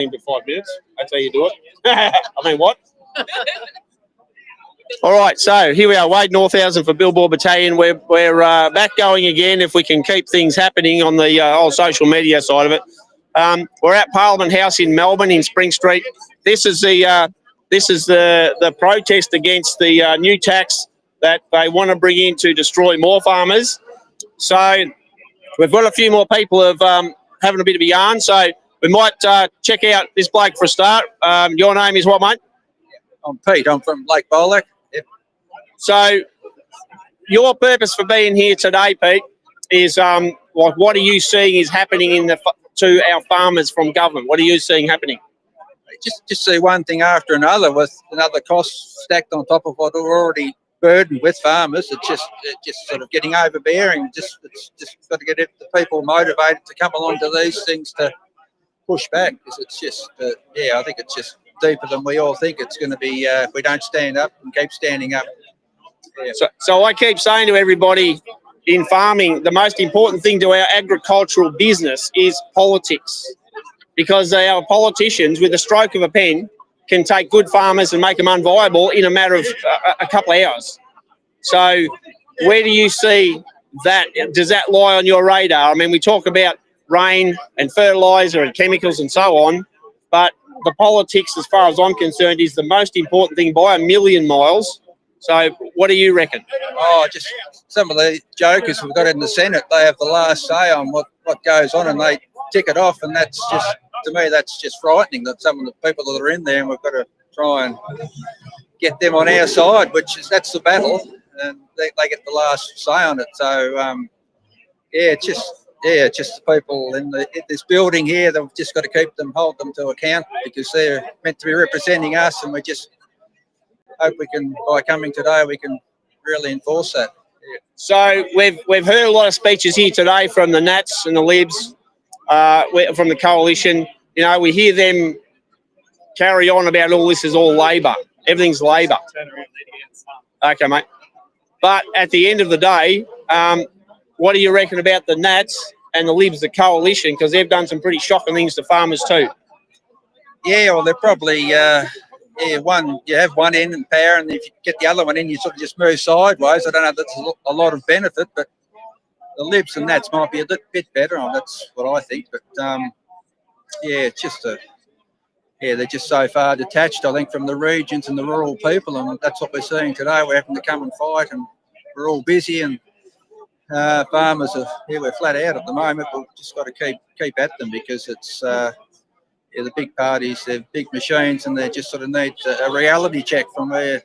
in 5 minutes. That's how you do it. I mean, what? All right, so here we are, Wade Northhausen for Billboard Battalion. We're back going again if we can keep things happening on the whole social media side of it. We're at Parliament House in Melbourne in Spring Street. This is the protest against the new tax that they want to bring in to destroy more farmers. So we've got a few more people having a bit of a yarn. So we might check out this bloke for a start. Your name is what, mate? I'm Pete. I'm from Lake Bolac. Yep. So your purpose for being here today, Pete, is what are you seeing is happening to our farmers from government? What are you seeing happening? Just see one thing after another with another cost stacked on top of what we're already burdened with farmers. It's just sort of getting overbearing. It's just got to get the people motivated to come along to these things to push back. Because it's just I think it's just deeper than we all think it's going to be if we don't stand up and keep standing up. Yeah. So I keep saying to everybody in farming, the most important thing to our agricultural business is politics, because our politicians, with a stroke of a pen, can take good farmers and make them unviable in a matter of a couple of hours. So where do you see that? Does that lie on your radar? I mean, we talk about rain and fertiliser and chemicals and so on, but the politics, as far as I'm concerned, is the most important thing by a million miles. So what do you reckon? Oh, just some of the jokers we've got in the Senate, they have the last say on what goes on, and they tick it off, and that's just, to me, that's just frightening that some of the people that are in there, and we've got to try and get them on our side, that's the battle, and they get the last say on it. So, it's just the people in this building here, they've just got to hold them to account, because they're meant to be representing us, and we just hope we can, by coming today, we can really enforce that. Yeah. So we've heard a lot of speeches here today from the Nats and the Libs, from the coalition. You know, we hear them carry on about all this is all Labor. Everything's Labor. Okay, mate. But at the end of the day, what do you reckon about the Nats and the Libs, the coalition? Because they've done some pretty shocking things to farmers too. Yeah, well, they're probably... you have one end in power, and if you get the other one in, you sort of just move sideways. I don't know if that's a lot of benefit, but the Libs and Nats might be a bit better. That's what I think. But it's just they're just so far detached, I think, from the regions and the rural people, and that's what we're seeing today. We're having to come and fight, and we're all busy, and farmers we're flat out at the moment. We've just got to keep at them, because it's. The big parties, they're big machines, and they just sort of need a reality check from where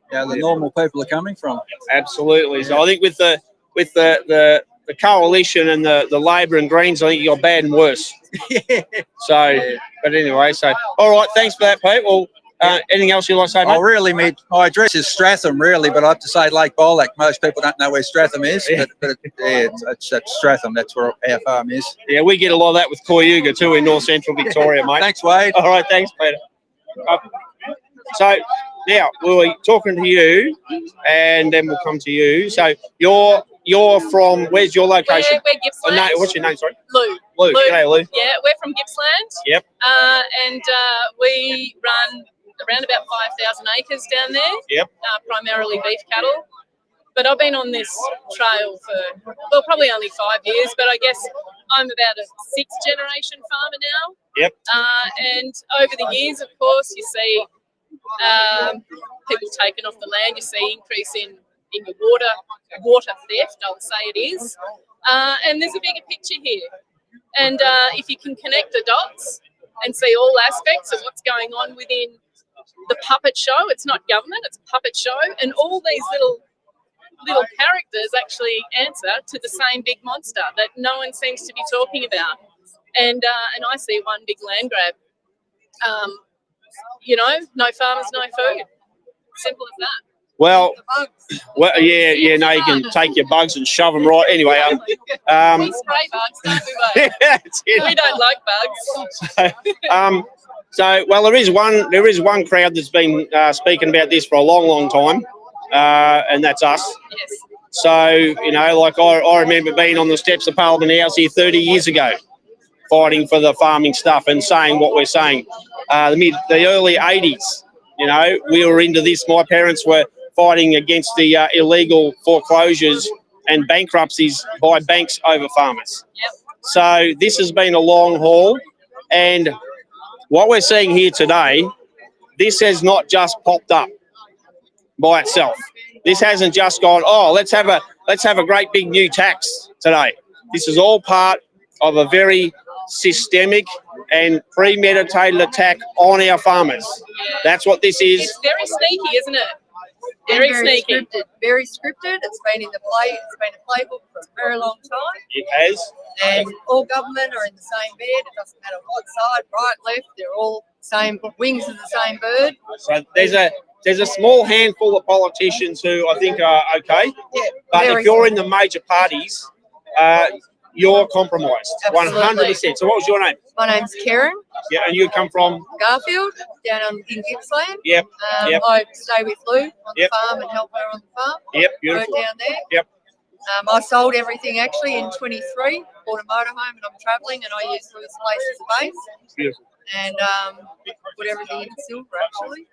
the normal people are coming from. Absolutely. Yeah. So I think with the coalition and the Labor and Greens, I think you got bad and worse. But anyway, all right, thanks for that, Pete. Well, anything else you'd like to say, mate? Really, my address is Stratham, really, but I have to say Lake Bolac. Most people don't know where Stratham is, but it's Stratham. That's where our farm is. Yeah, we get a lot of that with Coyuga too in North Central Victoria, mate. Thanks, Wade. All right, thanks, Peter. So now we'll be talking to you, and then we'll come to you. So you're from, where's your location? We're Gippsland. No, what's your name, sorry? Lou. G'day, Lou. Yeah, we're from Gippsland. Yep. And we run around about 5,000 acres down there. Yep. Primarily beef cattle. But I've been on this trail for, probably only 5 years, but I guess I'm about a 6th generation farmer now. Yep. And over the years, of course, you see people taken off the land, you see increase in your water theft, I'll say it is. And there's a bigger picture here. And if you can connect the dots and see all aspects of what's going on within the puppet show, it's not government, it's a puppet show, and all these little characters actually answer to the same big monster that no one seems to be talking about. And I see one big land grab. No farmers, no food. Simple as that. Well, yeah, no, you can take your bugs and shove them right. Anyway, we spray bugs, don't we, mate? We don't like bugs. Well, there is one crowd that's been speaking about this for a long, long time, and that's us. Yes. So, like I remember being on the steps of Parliament House here 30 years ago, fighting for the farming stuff and saying what we're saying. The early 80s, you know, we were into this. My parents were fighting against the illegal foreclosures and bankruptcies by banks over farmers. Yep. So this has been a long haul, and what we're seeing here today, this has not just popped up by itself. This hasn't just gone, oh, let's have a great big new tax today. This is all part of a very systemic and premeditated attack on our farmers. That's what this is. It's very sneaky, isn't it? Very sneaky. Scripted. Very scripted. It's been in the It's been a playbook for a very long time. It has. And all government are in the same bed. It doesn't matter what side, right, left. They're all same wings of the same bird. So there's a small handful of politicians who I think are okay. Yeah. But if you're in the major parties, you're compromised. Absolutely. 100%. So what was your name? My name's Karen Yeah, and you come from? Garfield, down in Gippsland. Yep. Yep. I stay with Lou on Yep. the farm and help her on the farm. Yep, Work beautiful. down there. Yep. I sold everything actually in 23, bought a motorhome, and I'm travelling, and I use Lou's place as a base. Beautiful. And put everything in silver actually.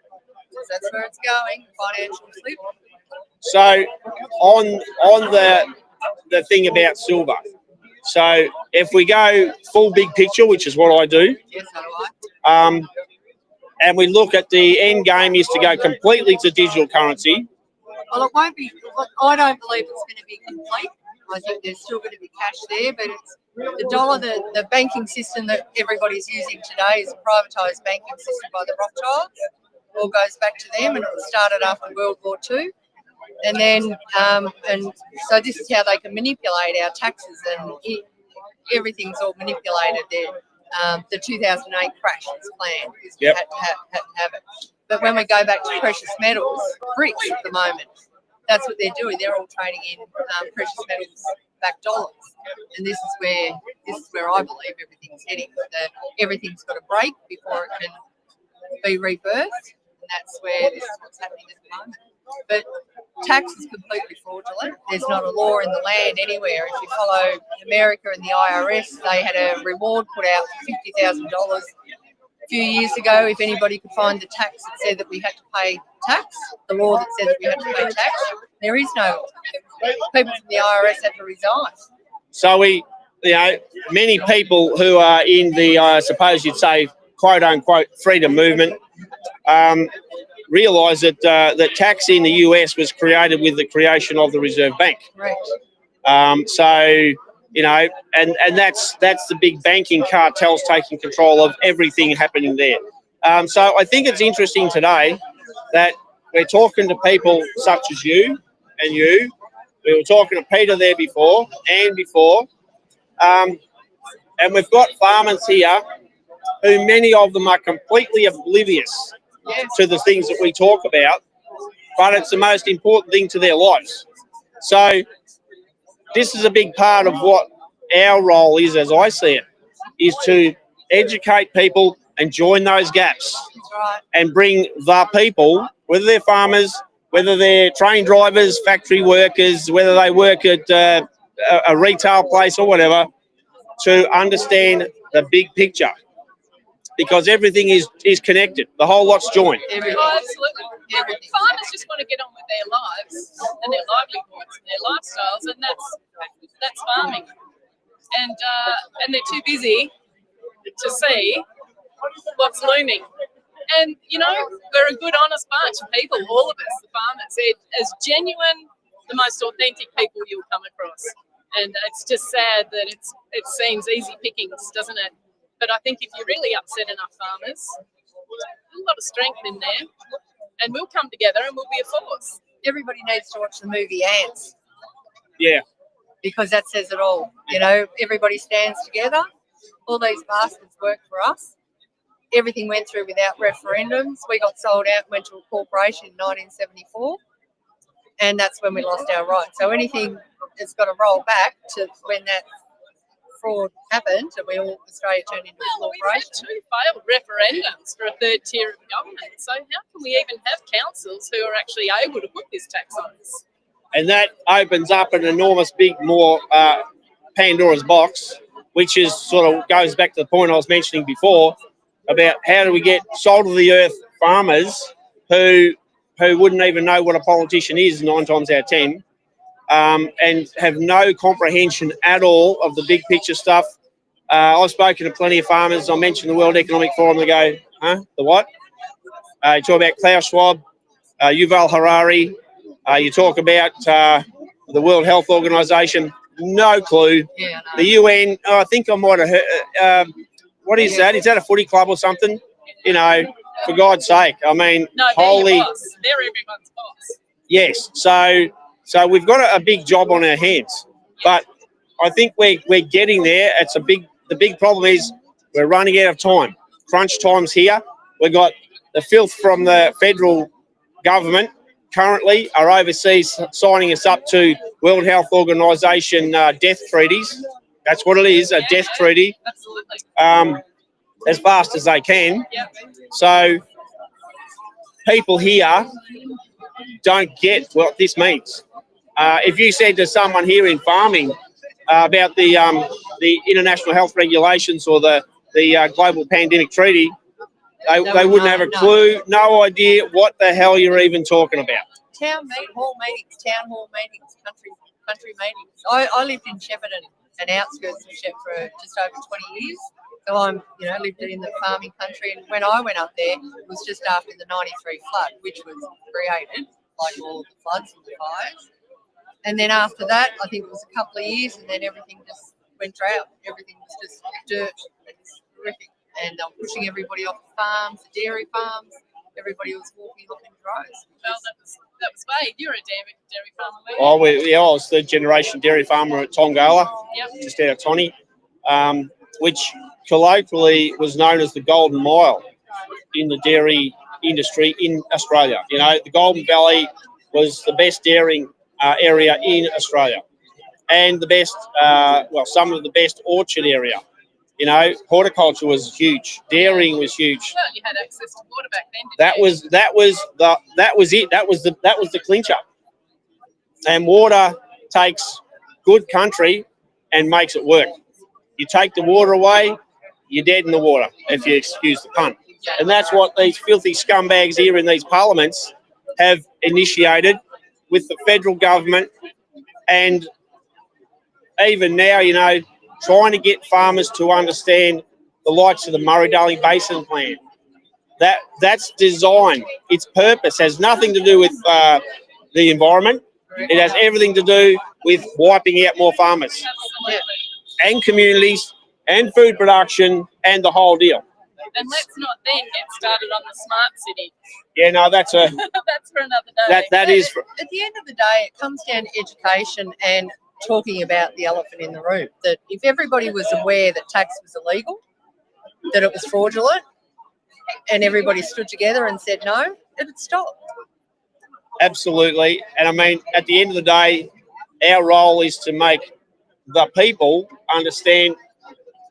Because that's where it's going, financial flip. So on the thing about silver. So if we go full big picture, which is what I do, Yes, so do I. and we look at the end game is to go completely to digital currency. Well, it won't be. I don't believe it's going to be complete. I think there's still going to be cash there, but it's the dollar, the banking system that everybody's using today is a privatised banking system by the Rothschilds. All goes back to them, and it was started after World War II. And then, and so this is how they can manipulate our taxes, and everything's all manipulated there. The 2008 crash is planned, because we Yep. had to have it. But when we go back to precious metals, bricks at the moment, that's what they're doing. They're all trading in precious metals back dollars, and this is where I believe everything's heading. Everything's got to break before it can be rebirthed, and that's where this is what's happening at the moment. But tax is completely fraudulent. There's not a law in the land anywhere. If you follow America and the IRS, they had a reward put out for $50,000 a few years ago. If anybody could find the tax that said that we had to pay tax, the law that said that we had to pay tax, there is no law. People from the IRS had to resign. So many people who are in the, I suppose you'd say, quote unquote, freedom movement, realise that that tax in the US was created with the creation of the Reserve Bank. Right. So and that's the big banking cartels taking control of everything happening there. So I think it's interesting today that we're talking to people such as you and you. We were talking to Peter there before and before. And we've got farmers here who many of them are completely oblivious to the things that we talk about, but it's the most important thing to their lives. So this is a big part of what our role is, as I see it, is to educate people and join those gaps That's right. and bring the people, whether they're farmers, whether they're train drivers, factory workers, whether they work at a retail place or whatever, to understand the big picture, because everything is connected. The whole lot's joined. Everything. Oh, absolutely. Everything. Farmers just want to get on with their lives and their livelihoods and their lifestyles, and that's farming. And they're too busy to see what's looming. And we're a good, honest bunch of people, all of us, the farmers. They're as genuine, the most authentic people you'll come across. And it's just sad that it seems easy pickings, doesn't it? But I think if you really upset enough farmers, there's a lot of strength in there, and we'll come together and we'll be a force. Everybody needs to watch the movie Ants, Yeah. because that says it all. Everybody stands together. All these bastards work for us. Everything went through without referendums. We got sold out, went to a corporation in 1974, and that's when we lost our rights. So anything that's got to roll back to when that fraud happened, and Australia turned into a Well, we've had corporation. 2 failed referendums for a third tier of government. So how can we even have councils who are actually able to put this tax on us? And that opens up an enormous big more Pandora's box, which is sort of goes back to the point I was mentioning before about how do we get salt of the earth farmers who wouldn't even know what a politician is 9 times out of 10, and have no comprehension at all of the big picture stuff. I've spoken to plenty of farmers. I mentioned the World Economic Forum. They go, huh? The what? You talk about Klaus Schwab, Yuval Harari. You talk about the World Health Organization. No clue. Yeah, The UN. I think I might have heard. What is that? Is that a footy club or something? You know, for God's sake. I mean, No, they're holy. your boss. They're everyone's boss. Yes. So we've got a big job on our hands, but I think we're getting there. The big problem is we're running out of time. Crunch time's here. We've got the filth from the federal government currently are overseas signing us up to World Health Organization death treaties. That's what it is, a death treaty. Absolutely. As fast as they can. Yep. So people here don't get what this means. If you said to someone here in farming about the international health regulations or the global pandemic treaty, they wouldn't have a clue, no idea what the hell you're even talking about. Town hall meetings, country meetings. I lived in Shepparton and outskirts of Shep for just over 20 years. So I'm, lived in the farming country. And when I went up there, it was just after the 93 flood, which was created, like all the floods and the fires. And then after that, I think it was a couple of years, and then everything just went drought. Everything was just dirt. It's horrific. And pushing everybody off the farms, the dairy farms. Everybody was walking off in droves. Well, that was Wade. You're a dairy farmer, weren't you? I was third generation dairy farmer at Tongawa, just out of Tony, which colloquially was known as the Golden Mile in the dairy industry in Australia. The Golden Valley was the best dairying area in Australia, and the best, some of the best orchard area. Horticulture was huge. Dairying was huge. Well, you had access to water back then. That was it. That was the clincher. And water takes good country and makes it work. You take the water away, you're dead in the water, if you excuse the pun. And that's what these filthy scumbags here in these parliaments have initiated with the federal government, and even now, trying to get farmers to understand the likes of the Murray-Darling Basin Plan. That's design. Its purpose has nothing to do with the environment. It has everything to do with wiping out more farmers and communities and food production and the whole deal. And let's not then get started on the smart city. Yeah, no, that's that's for another day. That is. At the end of the day, it comes down to education and talking about the elephant in the room. That if everybody was aware that tax was illegal, that it was fraudulent, and everybody stood together and said no, it would stop. Absolutely. And I mean, at the end of the day, our role is to make the people understand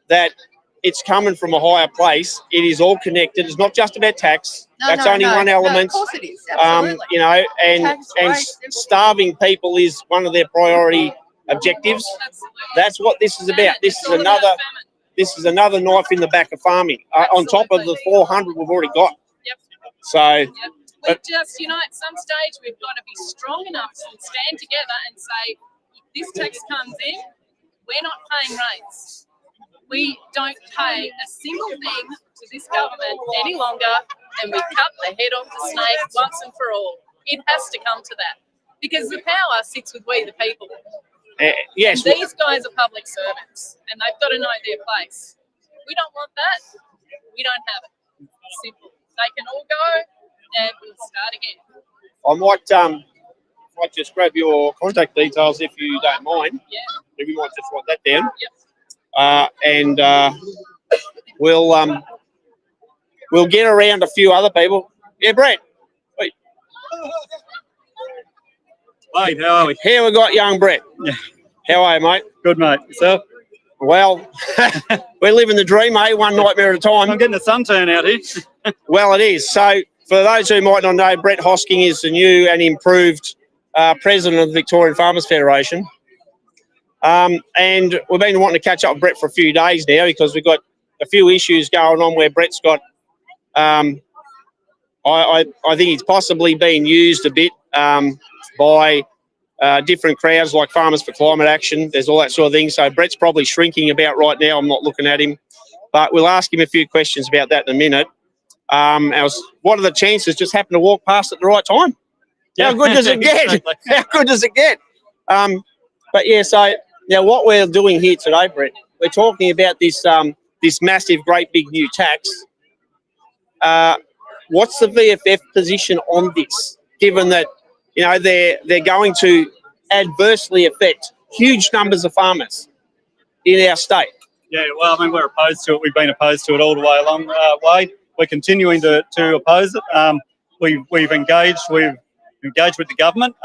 that it's coming from a higher place. It is all connected. It's not just about tax. That's only one element. No, of course it is. Absolutely. And starving people is one of their priority objectives. That's what this is about. This is another knife in the back of farming, on top of the 400 we've already got. So we just, at some stage we've got to be strong enough to stand together and say, if this tax comes in, we're not paying rates. We don't pay a single thing to this government any longer, and we cut the head off the snake once and for all. It has to come to that, because the power sits with we, the people. Yes. And these guys are public servants, and they've got to know their place. We don't want that. We don't have it. Simple. They can all go, and we'll start again. I might just grab your contact details if you don't mind. Yeah. If you might just write that down. Yep. And we'll get around a few other people. Yeah, Brett. Wait. Hey, how are we? Here we got young Brett. Yeah. How are you, mate? Good, mate. Yourself? Well, we're living the dream, eh? One nightmare at a time. I'm getting a sunturn out here. Well, it is. So, for those who might not know, Brett Hosking is the new and improved president of the Victorian Farmers Federation. And we've been wanting to catch up with Brett for a few days now because we've got a few issues going on where Brett's got, I think he's possibly been used a bit by different crowds like Farmers for Climate Action. There's all that sort of thing. So Brett's probably shrinking about right now. I'm not looking at him. But we'll ask him a few questions about that in a minute. What are the chances just happen to walk past at the right time? How good does it get? Exactly. How good does it get? But yeah, so now what we're doing here today, Brett, we're talking about this this massive, great big new tax. What's the VFF position on this, given that they're going to adversely affect huge numbers of farmers in our state? Yeah, well, I mean, we're opposed to it. We've been opposed to it all the way along, Wade. We're continuing to oppose it. We've engaged with the government.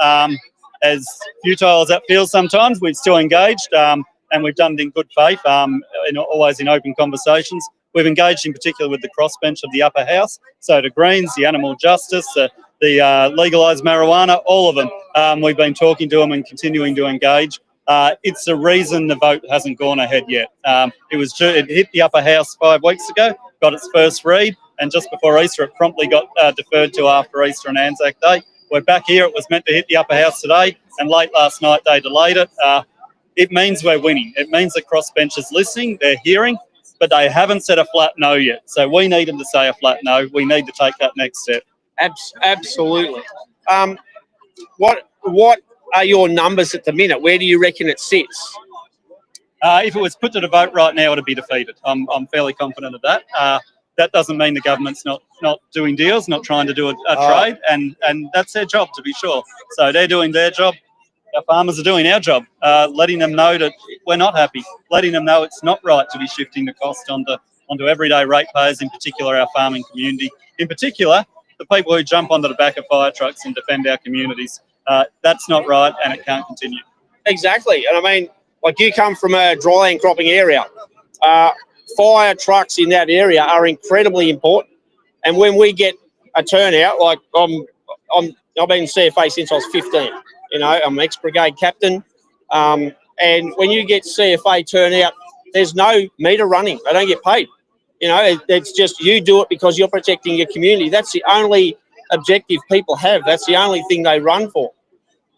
As futile as that feels sometimes, we've still engaged, and we've done it in good faith, always in open conversations. We've engaged in particular with the crossbench of the upper house, so the Greens, the Animal Justice, the legalised marijuana, all of them. We've been talking to them and continuing to engage. It's the reason the vote hasn't gone ahead yet. It hit the upper house 5 weeks ago, got its first read, and just before Easter, it promptly got deferred to after Easter and Anzac Day. We're back here. It was meant to hit the upper house today, and late last night they delayed it. It means we're winning. It means the crossbench is listening, they're hearing, but they haven't said a flat no yet. So we need them to say a flat no. We need to take that next step. Absolutely. What are your numbers at the minute? Where do you reckon it sits? If it was put to the vote right now, it'd be defeated. I'm fairly confident of that. That doesn't mean the government's not doing deals, not trying to do a trade, and that's their job, to be sure. So they're doing their job. Our farmers are doing our job, letting them know that we're not happy, letting them know it's not right to be shifting the cost onto everyday ratepayers, in particular our farming community, in particular the people who jump onto the back of fire trucks and defend our communities. That's not right, and it can't continue. Exactly. And I mean, like, you come from a dryland cropping area. Fire trucks in that area are incredibly important. And when we get a turnout, like I've been in CFA since I was 15. I'm an ex-brigade captain. And when you get CFA turnout, there's no meter running. They don't get paid. It's just you do it because you're protecting your community. That's the only objective people have. That's the only thing they run for.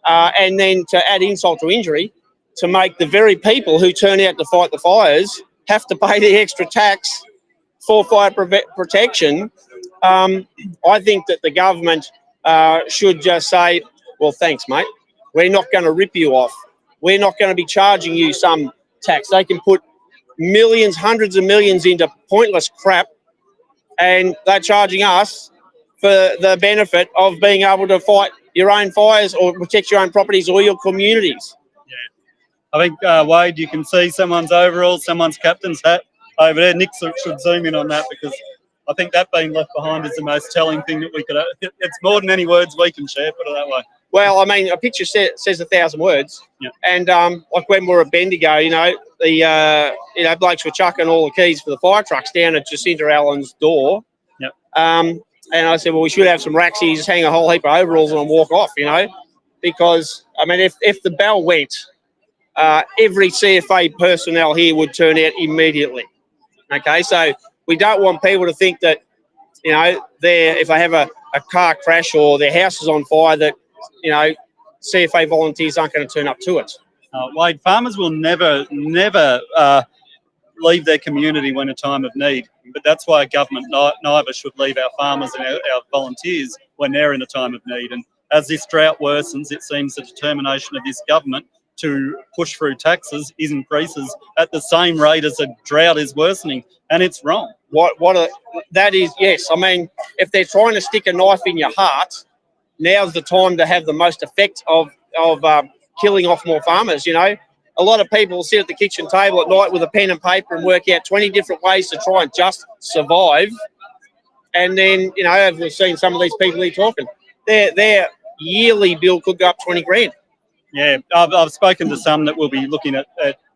And then to add insult to injury, to make the very people who turn out to fight the fires have to pay the extra tax for fire protection. I think that the government should just say, well, thanks, mate. We're not going to rip you off. We're not going to be charging you some tax. They can put millions, hundreds of millions into pointless crap, and they're charging us for the benefit of being able to fight your own fires or protect your own properties or your communities. I think, Wade, you can see someone's overalls, someone's captain's hat over there. Nick should zoom in on that, because I think that being left behind is the most telling thing that we could. It's more than any words we can share, put it that way. Well, I mean, a picture says 1,000 words. Yeah. And like when we were at Bendigo, the blokes were chucking all the keys for the fire trucks down at Jacinta Allen's door. Yep. And I said, well, we should have some racksies, hang a whole heap of overalls on and walk off, because, I mean, if the bell went, every CFA personnel here would turn out immediately. Okay, so we don't want people to think that, if they have a car crash or their house is on fire, that, CFA volunteers aren't going to turn up to it. Wade, farmers will never leave their community when a time of need, but that's why government neither should leave our farmers and our volunteers when they're in a time of need. And as this drought worsens, it seems the determination of this government to push through taxes increases at the same rate as the drought is worsening, and it's wrong. That is, yes. I mean, if they're trying to stick a knife in your heart, now's the time to have the most effect of killing off more farmers. A lot of people sit at the kitchen table at night with a pen and paper and work out 20 different ways to try and just survive. And then, as we've seen some of these people here talking, their yearly bill could go up 20 grand. Yeah, I've spoken to some that will be looking at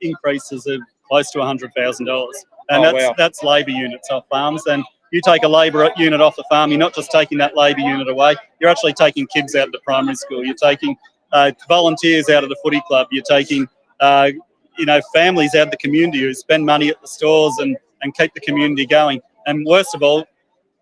increases of close to $100,000, and that's labour units off farms. And you take a labour unit off the farm, you're not just taking that labour unit away, you're actually taking kids out of the primary school, you're taking volunteers out of the footy club, you're taking you know, families out of the community who spend money at the stores and keep the community going. And worst of all,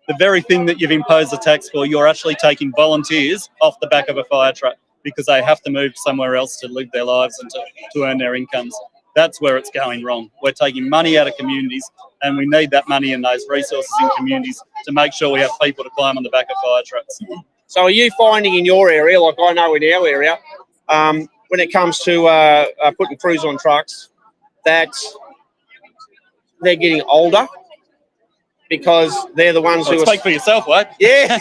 the very thing that you've imposed a tax for, you're actually taking volunteers off the back of a fire truck because they have to move somewhere else to live their lives and to earn their incomes. That's where it's going wrong. We're taking money out of communities, and we need that money and those resources in communities to make sure we have people to climb on the back of fire trucks. So are you finding in your area, like I know in our area, when it comes to putting crews on trucks, that they're getting older because they're the ones who speak for yourself, what? Yeah.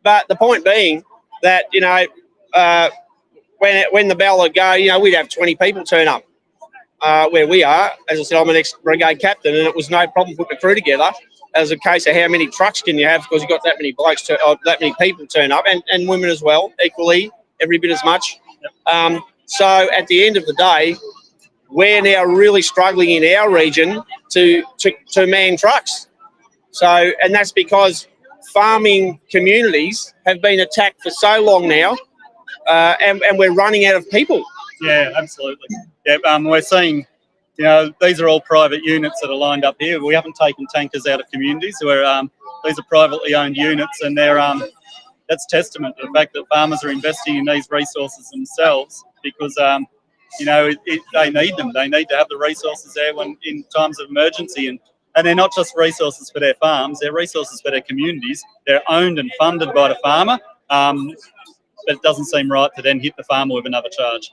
But the point being that, you know, when the bell would go, you know, we'd have 20 people turn up where we are. As I said, I'm an ex-brigade captain, and it was no problem putting a crew together. As a case of how many trucks can you have because you've got that many blokes, that many people turn up, and women as well, equally, every bit as much. So at the end of the day, we're now really struggling in our region to man trucks. So, and that's because farming communities have been attacked for so long now, and we're running out of people. Yeah, absolutely. Yeah, we're seeing, you know, these are all private units that are lined up here. We haven't taken tankers out of communities. These are privately owned units, and they're that's testament to the fact that farmers are investing in these resources themselves because you know, they need them. They need to have the resources there when in times of emergency, and they're not just resources for their farms; they're resources for their communities. They're owned and funded by the farmer, but it doesn't seem right to then hit the farmer with another charge.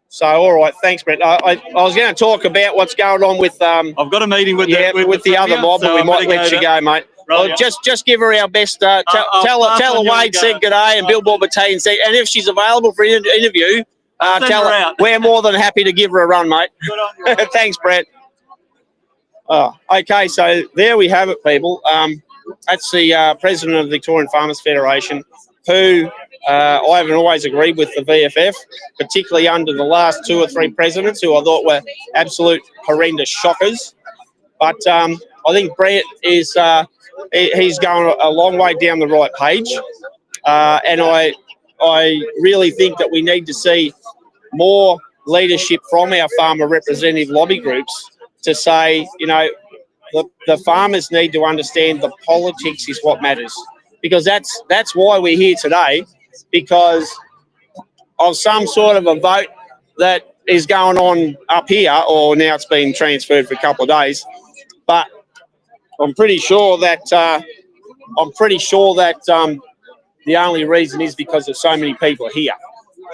So, all right, thanks, Brett. I was going to talk about what's going on with I've got a meeting with the other mob, but we might let you go, mate. Right, well, just give her our best. Tell her Wade said good day, and Billboard Battalion said, and if she's available for an interview, tell her we're more than happy to give her a run, mate. Thanks, Brett. Oh, okay, so there we have it, people. That's the president of the Victorian Farmers Federation, who I haven't always agreed with the VFF, particularly under the last 2 or 3 presidents, who I thought were absolute horrendous shockers. But I think Brett is he's going a long way down the right page, and I really think that we need to see more leadership from our farmer representative lobby groups to say, you know, the farmers need to understand the politics is what matters, because that's why we're here today, because of some sort of a vote that is going on up here, or now it's been transferred for a couple of days. But I'm pretty sure that the only reason is because there's so many people here.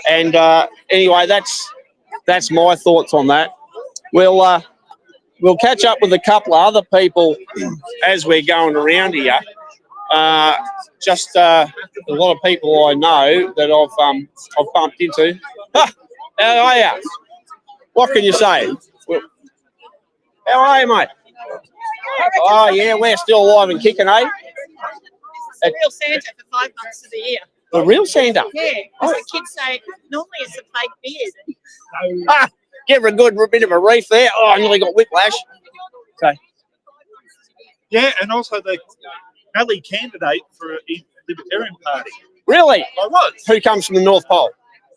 And anyway, that's my thoughts on that. We'll catch up with a couple of other people as we're going around here. Just a lot of people I know that I've bumped into. How are you? What can you say? How are you, mate? Oh yeah, we're still alive and kicking, eh? It's the real Santa for 5 months of the year. The real Santa? Yeah, because the kids say normally it's a fake beard. Give her a good bit of a reef there. Oh, I nearly got whiplash. Okay. Yeah, and also the rally candidate for a Libertarian Party. Really? I was. Who comes from the North Pole?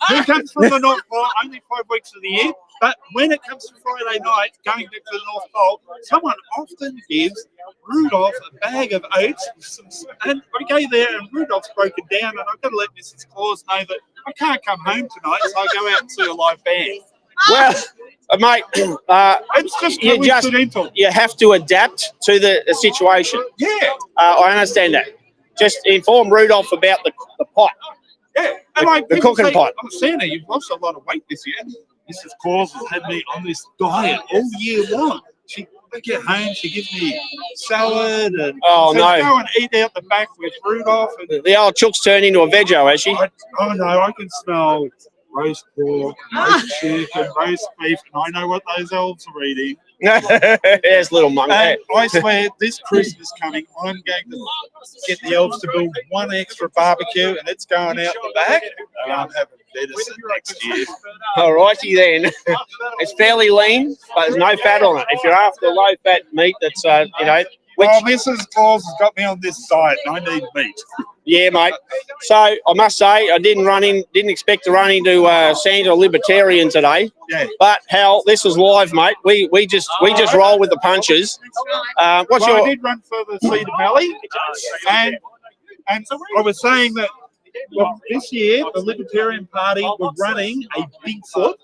Who comes from the North Pole only 5 weeks of the year, but when it comes to Friday night, going back to the North Pole, someone often gives Rudolph a bag of oats, and I go there and Rudolph's broken down, and I've got to let Mrs. Claus know that I can't come home tonight, so I go out and see a live band. Well, mate, it's just coincidental. You have to adapt to the situation. Yeah. I understand that. Just inform Rudolph about the pot. Yeah, and the cooking say, pot. Oh, Santa, you've lost a lot of weight this year. Mrs. Claus has had me on this diet all year long. I get home, she gives me salad and go and eat out the back with Rudolph. And the old chook's turned into a veggie, has she? Oh no, I can smell roast pork, roast chicken, roast beef, and I know what those elves are eating. There's little monkey. And I swear, this Christmas coming, I'm going to get the elves to build 1 extra barbecue, and it's going out the back, and I'm having venison next year. All righty then. It's fairly lean, but there's no fat on it. If you're after low-fat meat, that's, you know... Well, Mrs. Claus has got me on this diet, and I need meat. Yeah, mate. So I must say, I didn't expect to run into Santa Libertarian today. Yeah. But Hal, this was live, mate. We just roll with the punches. What's Well, I your? did run further Cedar Valley, and I was saying that this year the Libertarian Party were running a Bigfoot,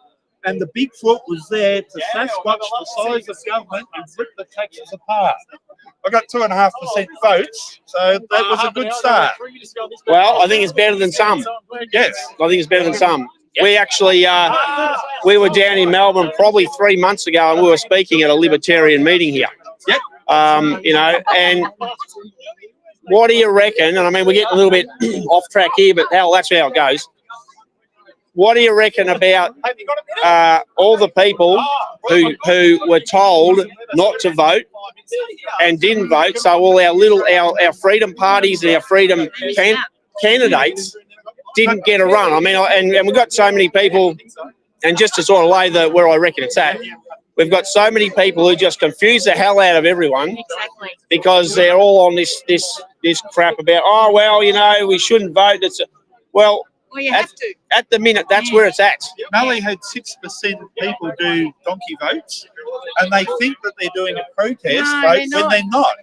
and the Bigfoot was there to Sasquatch the size of government and rip the taxes apart. I got 2.5% votes, so that was a good start. Well, I think it's better than some. Yes. I think it's better than some. We actually we were down in Melbourne probably 3 months ago, and we were speaking at a Libertarian meeting here. Yep. You know, and what do you reckon? And I mean, we're getting a little bit off track here, but hell, that's how it goes. What do you reckon about all the people who were told not to vote and didn't vote? So all our freedom parties and our freedom candidates didn't get a run. I mean, and we've got so many people, and just to sort of lay where I reckon it's at, we've got so many people who just confuse the hell out of everyone because they're all on this crap about, oh well, you know, we shouldn't vote. Well, you have to. At the minute, that's where it's at. Mallee had 6% of people do donkey votes, and they think that they're doing a protest vote when they're not.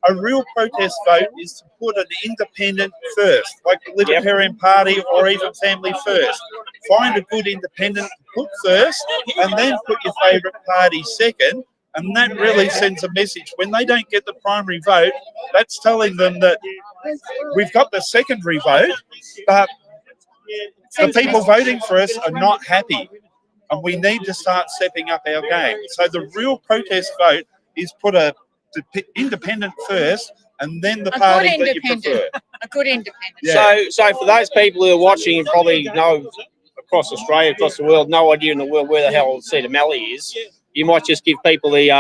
A real protest vote is to put an independent first, like the Libertarian Party or even Family First. Find a good independent to put first, and then put your favourite party second. And that really sends a message. When they don't get the primary vote, that's telling them that we've got the secondary vote, but the people voting for us are not happy. And we need to start stepping up our game. So the real protest vote is put a independent first, and then the party that you prefer. A good independent. Yeah. So for those people who are watching and probably know across Australia, across the world, no idea in the world where the hell Cedar Mallee is, you might just give people the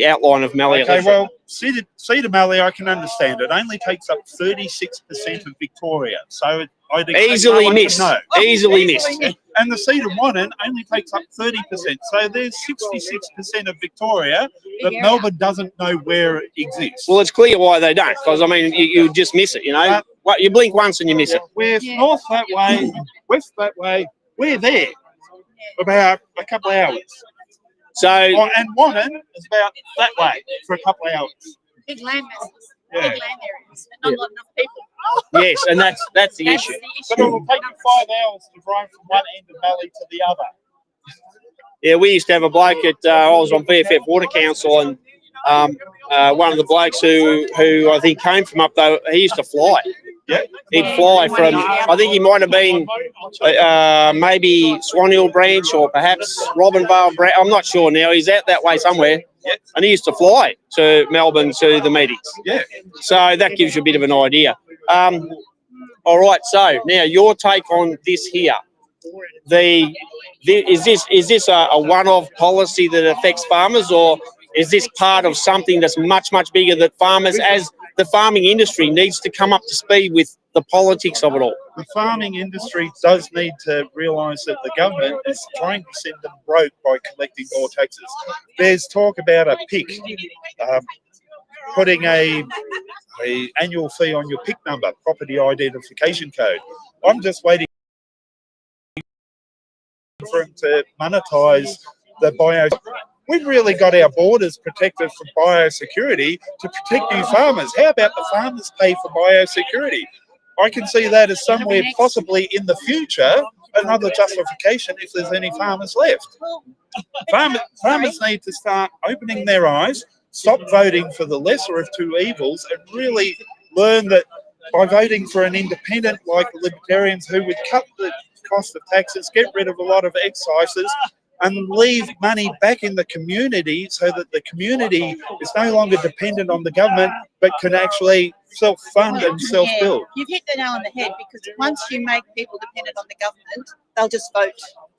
outline of Mallee. Okay, well, Cedar Mallee, I can understand. It only takes up 36% of Victoria, so I'd expect easily no one to missed. know. Easily missed. And the Cedar Wannon only takes up 30%, so there's 66% of Victoria that Melbourne doesn't know where it exists. Well, it's clear why they don't, because I mean, you just miss it. You know, you blink once and you miss it. We're north that way, west that way. We're there about a couple of hours. So and Wannon is about that way for a couple of hours. Big land masses, Yeah. big land areas, but not enough people. yes, and that's the issue. But it will take you 5 hours to drive from one end of Mallee to the other. Yeah, we used to have a bloke at I was on BFF Water Council, and one of the blokes who I think came from up there, he used to fly. Yeah. He'd fly from, I think he might have been maybe Swan Hill branch or perhaps Robinvale branch. I'm not sure now. He's out that way somewhere. Yeah. And he used to fly to Melbourne to the meetings. Yeah. So that gives you a bit of an idea. All right. So now your take on this here. Is this a one-off policy that affects farmers, or is this part of something that's much, much bigger that farmers, as the farming industry, needs to come up to speed with the politics of it all? The farming industry does need to realise that the government is trying to send them broke by collecting more taxes. There's talk about a PIC, putting a annual fee on your PIC number, property identification code. I'm just waiting for him to monetize the bio. We've really got our borders protected from biosecurity to protect you farmers. How about the farmers pay for biosecurity? I can see that as somewhere possibly in the future another justification if there's any farmers left. Farmers need to start opening their eyes, stop voting for the lesser of two evils, and really learn that by voting for an independent like the Libertarians, who would cut the cost of taxes, get rid of a lot of excises, and leave money back in the community so that the community is no longer dependent on the government but can actually self-fund and self-build. Yeah, you've hit the nail on the head, because once you make people dependent on the government, they'll just vote.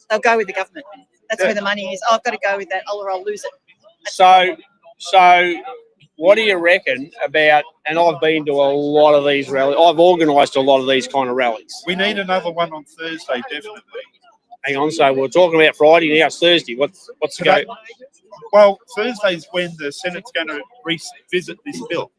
They'll go with the government. That's where the money is. Oh, I've got to go with that, or I'll lose it. So what do you reckon about, and I've been to a lot of these rallies, I've organised a lot of these kind of rallies. We need another one on Thursday, definitely. Hang on, so we're talking about Friday, now it's Thursday. What's the go? Well, Thursday's when the Senate's going to revisit this bill.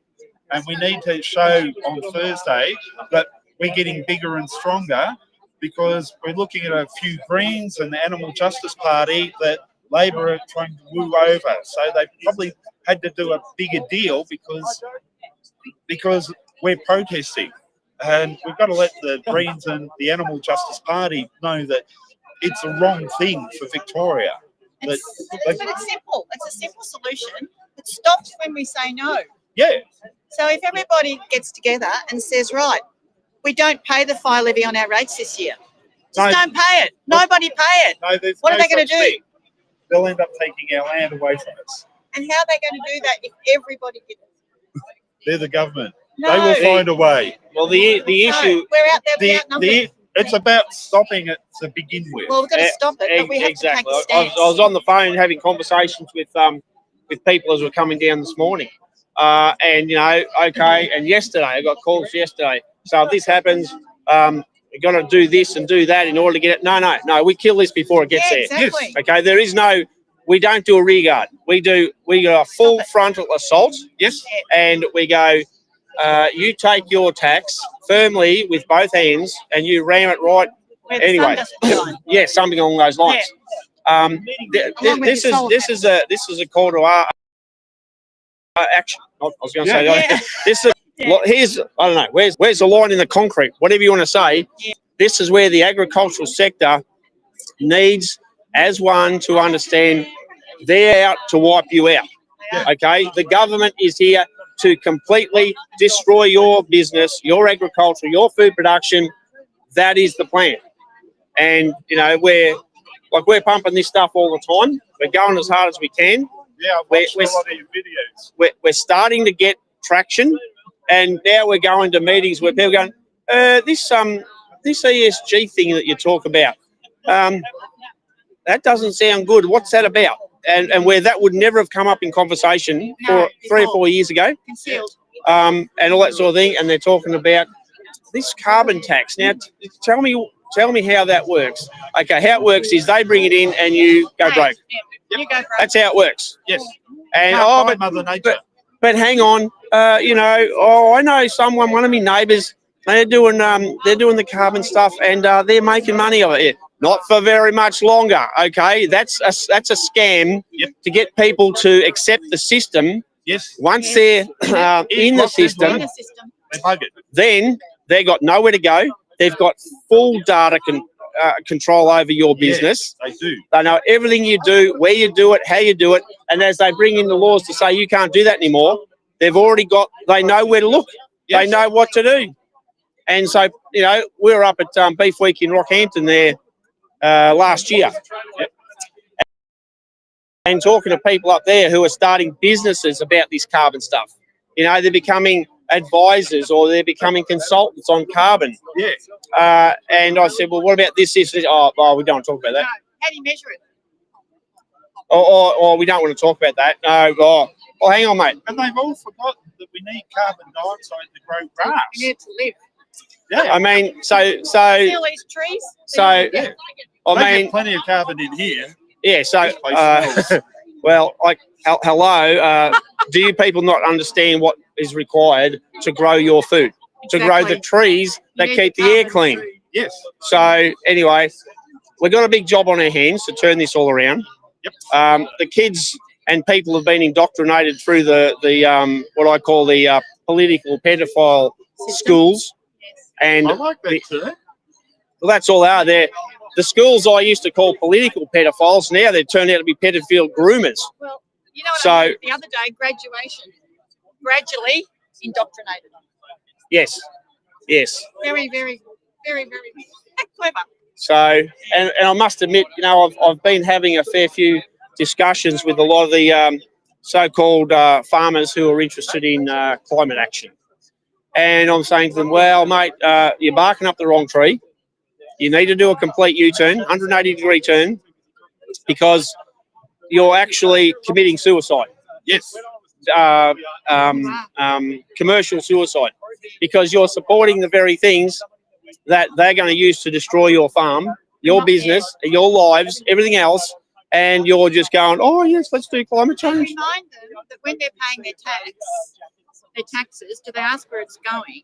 and we need to show on Thursday that we're getting bigger and stronger, because we're looking at a few Greens and the Animal Justice Party that Labor are trying to woo over. So they probably had to do a bigger deal because we're protesting. And we've got to let the Greens and the Animal Justice Party know that it's the wrong thing for Victoria. But it's simple. It's a simple solution. It stops when we say no. Yeah. So if everybody gets together and says, right, we don't pay the fire levy on our rates this year. Just don't pay it. Nobody pay it. No, what are they going to do? Thing. They'll end up taking our land away from us. And how are they going to do that if everybody did it? They're the government. No. They will find a way. Well, the issue. We're out there outnumbered. It's about stopping it to begin with. Well, we've got to stop it, but we have to take a stance. I was on the phone having conversations with people as we're coming down this morning, and okay. And yesterday, I got calls yesterday. So if this happens, we've got to do this and do that in order to get it. No. We kill this before it gets there. Exactly. Yes. Okay. There is no. We don't do a rear guard. We do a full frontal assault. Yes. And we go. You take your tax firmly with both hands and you ram it right. Anyway, yeah, something along those lines. Yeah. This is a call to action. I was going to say that. This is here's I don't know where's the line in the concrete. Whatever you want to say. Yeah. This is where the agricultural sector needs as one to understand they're out to wipe you out. Okay, the government is here to completely destroy your business, your agriculture, your food production. That is the plan. And, we're pumping this stuff all the time. We're going as hard as we can. Yeah, I've watched a lot of your videos. We're starting to get traction. And now we're going to meetings where people are going, this ESG thing that you talk about, that doesn't sound good. What's that about? And where that would never have come up in conversation for 3 or 4 years ago, Concealed. and all that sort of thing. And they're talking about this carbon tax. Now, tell me how that works. Okay, how it works is they bring it in and you go broke. You go broke. That's how it works. Yes. And but Mother Nature. but hang on, I know someone, one of my neighbours, they're doing the carbon stuff and they're making money of it. Yeah. Not for very much longer, okay? That's a scam to get people to accept the system. Yes. Once they're in the system, then they've got nowhere to go. They've got full data control over your business. Yes, they do. They know everything you do, where you do it, how you do it. And as they bring in the laws to say you can't do that anymore, they know where to look. Yes. They know what to do. And so, we were up at Beef Week in Rockhampton there last year. And talking to people up there who are starting businesses about this carbon stuff. They're becoming advisors or they're becoming consultants on carbon. Yeah. And I said, well, what about this? Oh, we don't talk about that. No. How do you measure it? Or we don't want to talk about that. No. Oh, hang on, mate. And they've all forgotten that we need carbon dioxide to grow grass. We need to live. Yeah. I mean, so. Kill these trees. So. Yeah. I get plenty of carbon in here. Yeah. So. Well, hello. Do you people not understand what is required to grow your food? Exactly. To grow the trees that keep the air clean. Yes. So anyway, we've got a big job on our hands to turn this all around. Yep. The kids and people have been indoctrinated through the what I call the political pedophile schools. And I like that too. Well, that's all they are. The schools I used to call political pedophiles, now they've turned out to be pedophile groomers. Well, I heard the other day, graduation, gradually indoctrinated. Yes. Very, very, very, very clever. So, and I must admit, I've been having a fair few discussions with a lot of the so-called farmers who are interested in climate action. And I'm saying to them, well, mate, you're barking up the wrong tree. You need to do a complete U-turn, 180-degree turn, because you're actually committing suicide. Yes. Commercial suicide, because you're supporting the very things that they're going to use to destroy your farm, your business, your lives, everything else, and you're just going, oh, yes, let's do climate change. Remind them that when they're paying their tax, their taxes, do they ask where it's going?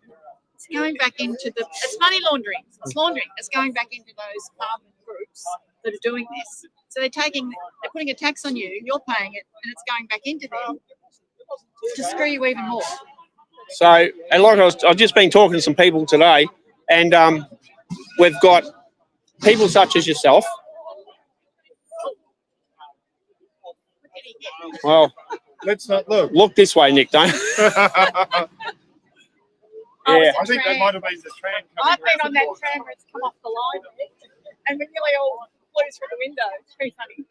It's going back into it's money laundering. It's laundering. It's going back into those carbon groups that are doing this. So they're putting a tax on you, you're paying it, and it's going back into them to screw you even more. So, and like I've just been talking to some people today, and we've got people such as yourself. Well, Let's not look. look this way, Nick, don't. Yeah. I think that might have been the tram. I've been on that tram where it's come off the line, and we nearly all flew through the window. It's pretty funny.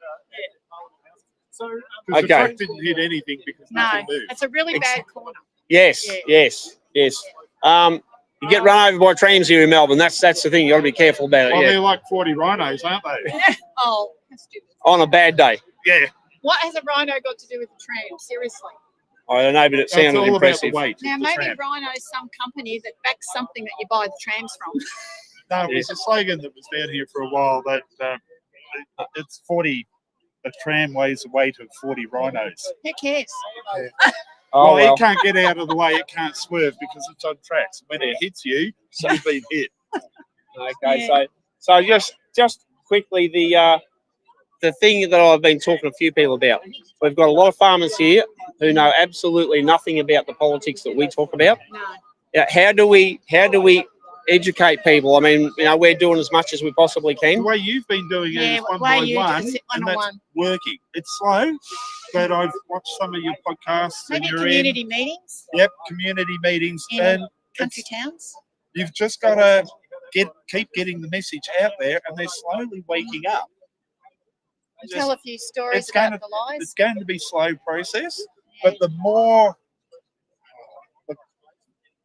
So, Okay. the truck didn't hit anything because No, nothing moved. it's a really bad corner. Yes, Yeah. yes. You get run over by trams here in Melbourne. That's the thing. You got to be careful about it. Well, Yeah. they're like 40 rhinos, aren't they? Oh, that's stupid. On a bad day. Yeah. What has a rhino got to do with the tram? Seriously. I don't know, but it That's sounded all impressive. about the weight. Now, of the maybe tram. Rhino's some company that backs something that you buy the trams from. No, it was a slogan that was down here for a while that it's 40. A tram weighs the weight of 40 rhinos. Who cares? Oh, Well, well. it can't get out of the way. It can't swerve because it's on tracks. When it hits you, you've been hit. Okay, Yeah. so just quickly the thing that I've been talking to a few people about. We've got a lot of farmers here who know absolutely nothing about the politics that we talk about. No. Yeah, how do we educate people? I mean, we're doing as much as we possibly The can. way you've been doing it Yeah, is one why by you one, just sit and one on that's one. working. It's slow, but I've watched some of your podcasts and Maybe you're community meetings in. Yep, community meetings, in and country towns. you've just got to keep getting the message out there, and they're slowly waking up. Just- Tell a few stories it's going about the lies. It's going to be slow process, but the more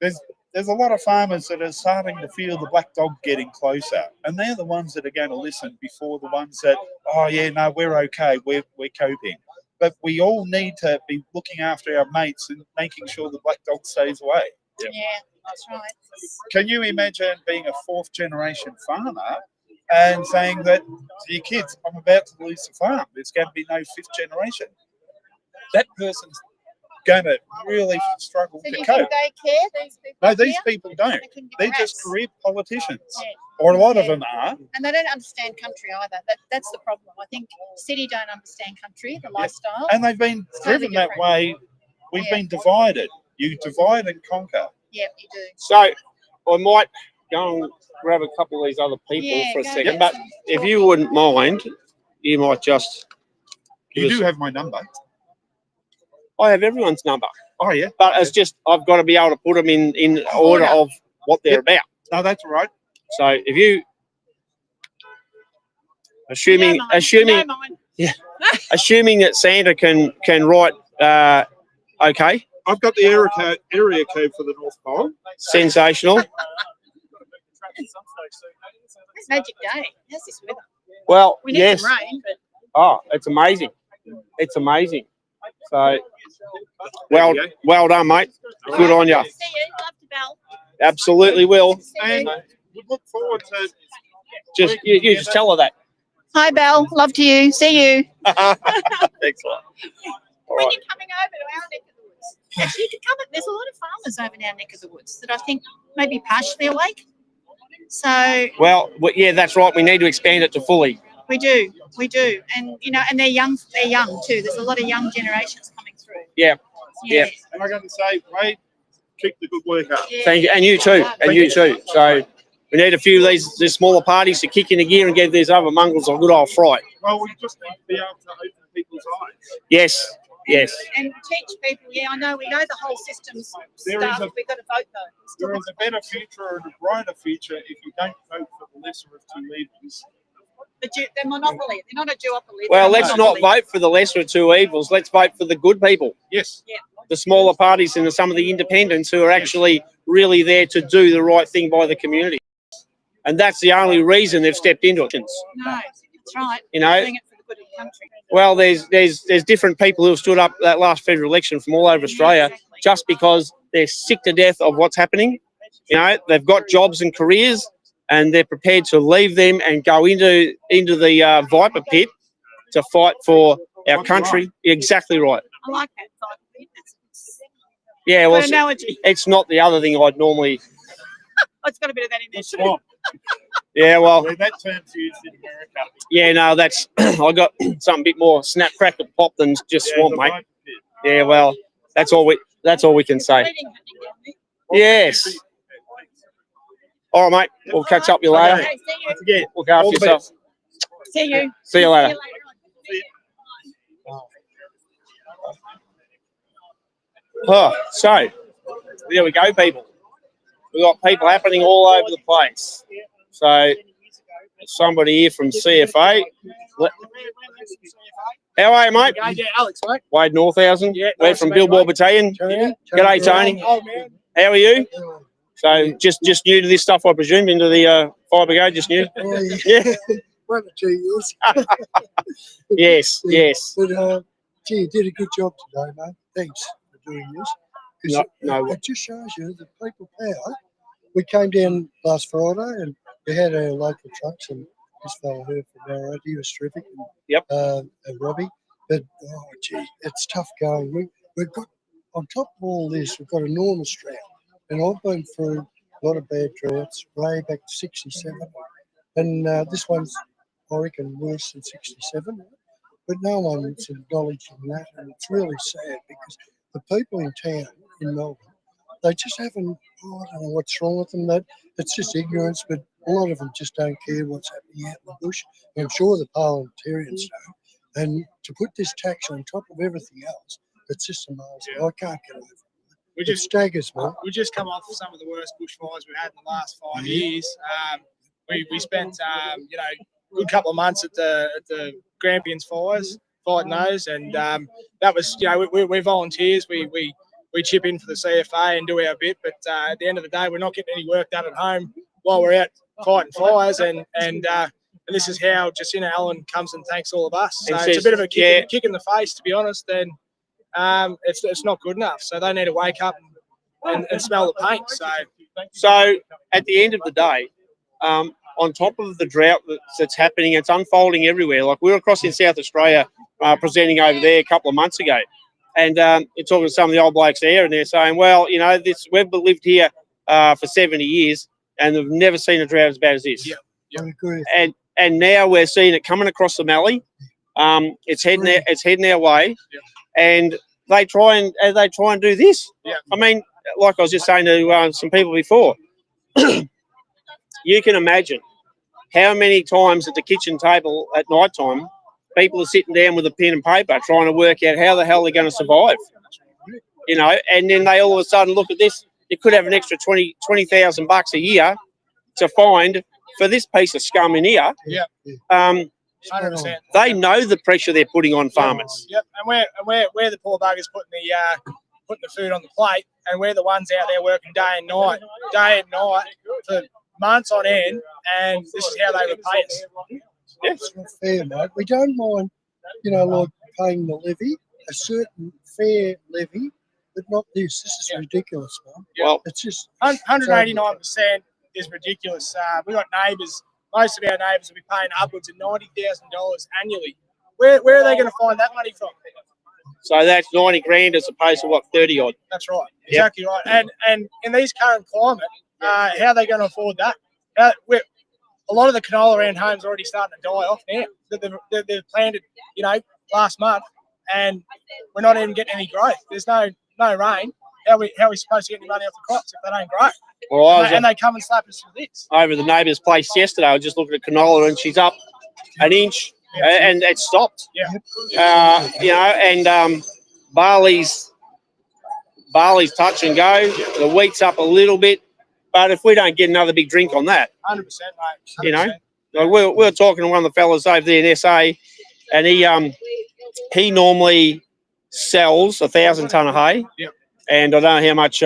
there's a lot of farmers that are starting to feel the black dog getting closer, and they're the ones that are going to listen before the ones that, oh yeah, no, we're okay, we're coping. But we all need to be looking after our mates and making sure the black dog stays away. Yeah, that's right. Can you imagine being a fourth generation farmer and saying that to your kids, I'm about to lose the farm, there's going to be no fifth generation? That person's going to really struggle So to you cope. think they care? These people No, these care? people don't. They couldn't give They're a just rat's. career politicians, Yeah. or a lot of Yeah. them are. And they don't understand country either. That's the problem. I think city don't understand country, the lifestyle. And they've been It's totally driven that different. way. We've Yeah. been divided. You divide and conquer. Yeah, you do. So I might go and grab a couple of these other people Yeah, for a go second. get But some if you wouldn't mind, you might just give You us- do have my number. I have everyone's number, Oh, yeah. but it's just I've got to be able to put them in order of what they're Yep. about. No, that's all right. So if you assuming You don't mind. assuming that Santa can write okay, I've got the area code for the North Pole. sensational. It's magic day. How's this weather? Well, We need yes. some rain, but Oh, it's amazing. It's amazing. So There you go. well done, mate. Good on you. see you. Love to Bell. Absolutely will. See you. And we look forward to Just you just tell her that. Hi, Belle. Love to you. See you. Excellent. All When right. you're coming over to our neck of the woods, actually, you could come. There's a lot of farmers over in our neck of the woods that I think may be partially awake. So Well, yeah, that's right. We need to expand it to fully. we do, and and they're young too. There's a lot of young generations coming through. Yeah. Yeah. and I'm going to say, Wade, keep the good work up. Yeah. Thank you, and you too, and you too. So we need a few of these smaller parties to kick into gear and give these other mongrels a good old fright. Well, we just need to be able to open people's eyes. Yes, yes. And teach people. Yeah, I know. We know the whole system's There stuff. is a- We've got to vote though. There is a better future and a brighter future if you don't vote for the lesser of two evils. They're monopoly. They're not a duopoly. Well, they're a let's not monopoly. vote for the lesser of two evils. Let's vote for the good people, Yes. the smaller parties and some of the independents who are actually really there to do the right thing by the community. And that's the only reason they've stepped into it. No, that's right. You know, Doing it for the good of the country. well, there's different people who have stood up that last federal election from all over Australia Exactly. just because they're sick to death of what's happening. You know, they've got jobs and careers, and they're prepared to leave them and go into the viper pit to fight for our country. Exactly right. I like that. It's Yeah, For well, an analogy. it's not the other thing I'd normally. Oh, it's got a bit of that in there too. Swamp. Yeah, well, Where that term's used in America. yeah, no, that's I got something a bit more snap, crackle, pop than just swamp, the mate. right bit. Yeah, well, that's all we can say. Yes. All right, mate. We'll catch up with you later. Okay. Okay, see you. Don't forget, Look after all the yourself. best. See you. See you later. Oh, so there we go, people. We've got people happening all over the place. So somebody here from CFA. How are you, mate? Yeah, Alex, mate. Wade Northhausen. Yeah, We're nice from to meet you, Billboard mate. Battalion. G'day, Tony. Oh, man. How are you? So just new to this stuff, I presume, into the fire brigade, just new? Yeah. 1 or 2 years. Yes, yes. But, gee, you did a good job today, mate. Thanks for doing this. 'Cause No. it just shows you the people power. We came down last Friday and we had our local trucks and this fellow here from Ballarat, he was terrific. And, Yep. and Robbie. But, oh, gee, it's tough going. We've got, on top of all this, we've got enormous drought. And I've been through a lot of bad droughts, way back to 67. And this one's, I reckon, worse than 67. But no one's acknowledging that. And it's really sad because the people in town, in Melbourne, they just haven't, I don't know what's wrong with them. That it's just ignorance, but a lot of them just don't care what's happening out in the bush. And I'm sure the parliamentarians don't. And to put this tax on top of everything else, it's just amazing. I can't get over it. It staggers me. We just come off some of the worst bushfires we've had in the last 5 years. We spent a good couple of months at the Grampians fires fighting those, and that was we're volunteers. We chip in for the CFA and do our bit, but at the end of the day, we're not getting any work done at home while we're out fighting fires, and this is how Jacinta Allen comes and thanks all of us. So it's a bit of a kick in the face, to be honest, and it's not good enough. So they need to wake up and smell the paint. So at the end of the day, on top of the drought that's happening, it's unfolding everywhere. Like we were across in South Australia presenting over there a couple of months ago, and you're talking to some of the old blokes there, and they're saying, well, we've lived here for 70 years, and we've never seen a drought as bad as this. I agree. And now we're seeing it coming across the Mallee. It's heading our way, and they try and do this. Yeah. I mean, like I was just saying to some people before, you can imagine how many times at the kitchen table at night time people are sitting down with a pen and paper trying to work out how the hell they're going to survive. And then they all of a sudden look at this. You could have an extra $20,000 a year to find for this piece of scum in here. Yeah. 100%. They know the pressure they're putting on farmers. Yep, and we're the poor buggers putting the food on the plate, and we're the ones out there working day and night for months on end, and this is how they repay us. Yeah. It's not fair, mate. We don't mind, like paying the levy, a certain fair levy, but not this. This is ridiculous, man. Well, it's just 189% is ridiculous. We got neighbours. Most of our neighbours will be paying upwards of $90,000 annually. Where are they going to find that money from? So that's 90 grand as opposed to what, 30 odd. That's right, exactly right. And in these current climate, how are they going to afford that? A lot of the canola around home's already starting to die off now. They've planted, last month, and we're not even getting any growth. There's no rain. How are we supposed to get any money off the crops if they don't grow? Well, and they come and slap us with this. Over the neighbour's place yesterday, I was just looking at canola, and she's up an inch, and it stopped. Yeah. And barley's touch and go. The wheat's up a little bit, but if we don't get another big drink on that, 100%, mate. 100%. Like we were talking to one of the fellas over there in SA, and he normally sells 1,000 tonne of hay, and I don't know how much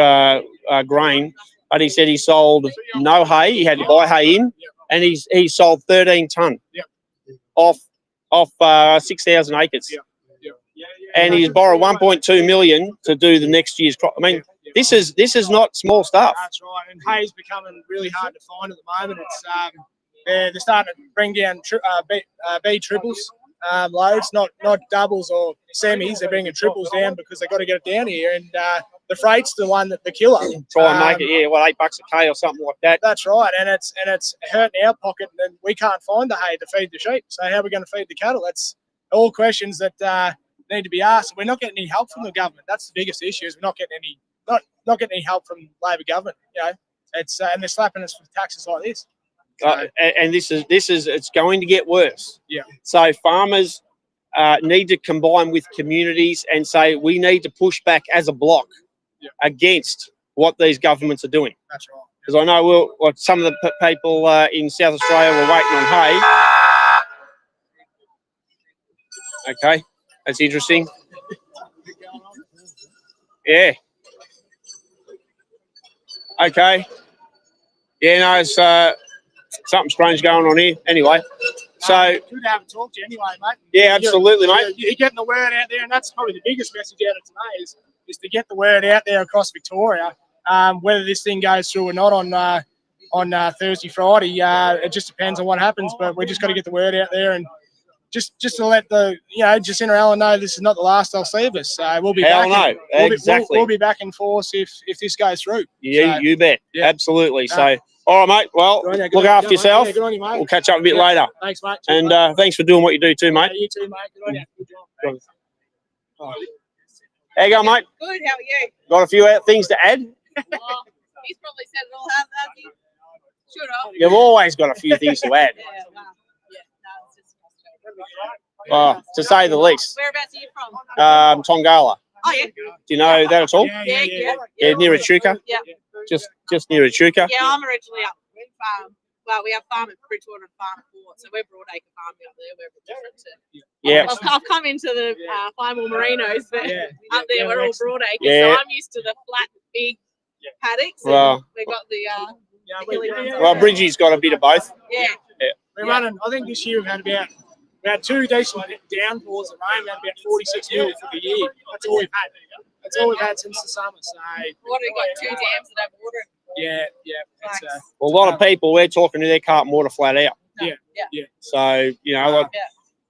grain. But he said he sold no hay. He had to buy hay in, and he sold 13 tonne off 6,000 acres. And he's borrowed 1.2 million to do the next year's crop. I mean, this is not small stuff. That's right. And hay's becoming really hard to find at the moment. It's they're starting to bring down B triples loads, not doubles or semis. They're bringing triples down because they've got to get it down here. And the freight's the one that the killer. Try and make it, what, $8 a K or something like that. That's right, and it's hurting our pocket, and we can't find the hay to feed the sheep. So how are we going to feed the cattle? That's all questions that need to be asked. We're not getting any help from the government. That's the biggest issue. Is we're not getting any help from Labor government. It's and they're slapping us with taxes like this. And this is it's going to get worse. Yeah. So farmers need to combine with communities and say we need to push back as a block against what these governments are doing. That's right. Because I know some of the people in South Australia were waiting on hay. Okay, that's interesting. Yeah. Okay. Yeah, no, it's something strange going on here. Anyway, so good to have a talk to you anyway, mate. Yeah, absolutely, mate. You're getting the word out there, and that's probably the biggest message out of today is to get the word out there across Victoria. Whether this thing goes through or not on Thursday, Friday, it just depends on what happens. But we just got to get the word out there and just to let the Jacinta Allen know this is not the last they'll see of us. We'll be Hell back. no, exactly. We'll be back in force if this goes through. Yeah, So, you bet. yeah. Absolutely. So, all right, mate. Well, Good on you, look after mate. yourself. Yeah, good on you, mate. We'll catch up a bit later. Thanks, mate. And thanks for doing what you do too, mate. You too, mate. Good on you. Good job. How you going, mate? Good, how are you? Got a few things to add? He's probably said it all, has he? Should have. You've always got a few things to add, Yeah, wow. Yeah, no, it's just frustrating. to say the least. Whereabouts are you from? Tongala. Oh, yeah. Do you know that at all? Yeah. Near Echuca? Yeah. Just near Echuca? Yeah, I'm originally up. Well, we have farm at Bridgewater and farm at Port, so we're broadacre farming up there. We're a bit different to. Yeah. I've come into the Plymouth Merinos, but up there we're all broadacre. Yeah. So I'm used to the flat, big paddocks. Well- We've got the hilly ones. Well, Bridgie's got a bit of both. Yeah. We're running. I think this year we've had two decent downpours at rain. We had about 46 mil for the year. That's all we've had. That's all we've had since the summer. So Water, we've got 2 dams that have water. yeah. It's, Well, a lot of people we're talking to, they can't water flat out. Yeah. So,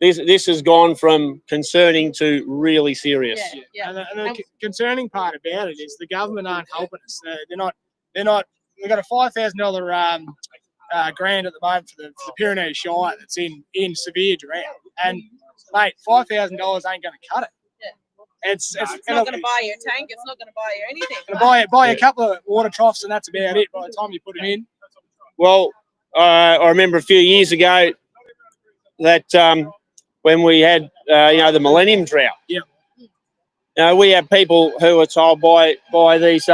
this has gone from concerning to really serious. Yeah. And the concerning part about it is the government aren't helping us. They're not. We've got a $5,000 grant at the moment for the Pyrenees Shire that's in severe drought, and mate, $5,000 ain't going to cut it. It's not going to buy you a tank. It's not going to buy you anything. Right? Buy a couple of water troughs, and that's about it. By the time you put them in. Well, I remember a few years ago that when we had the Millennium Drought. Yeah. We had people who were told by these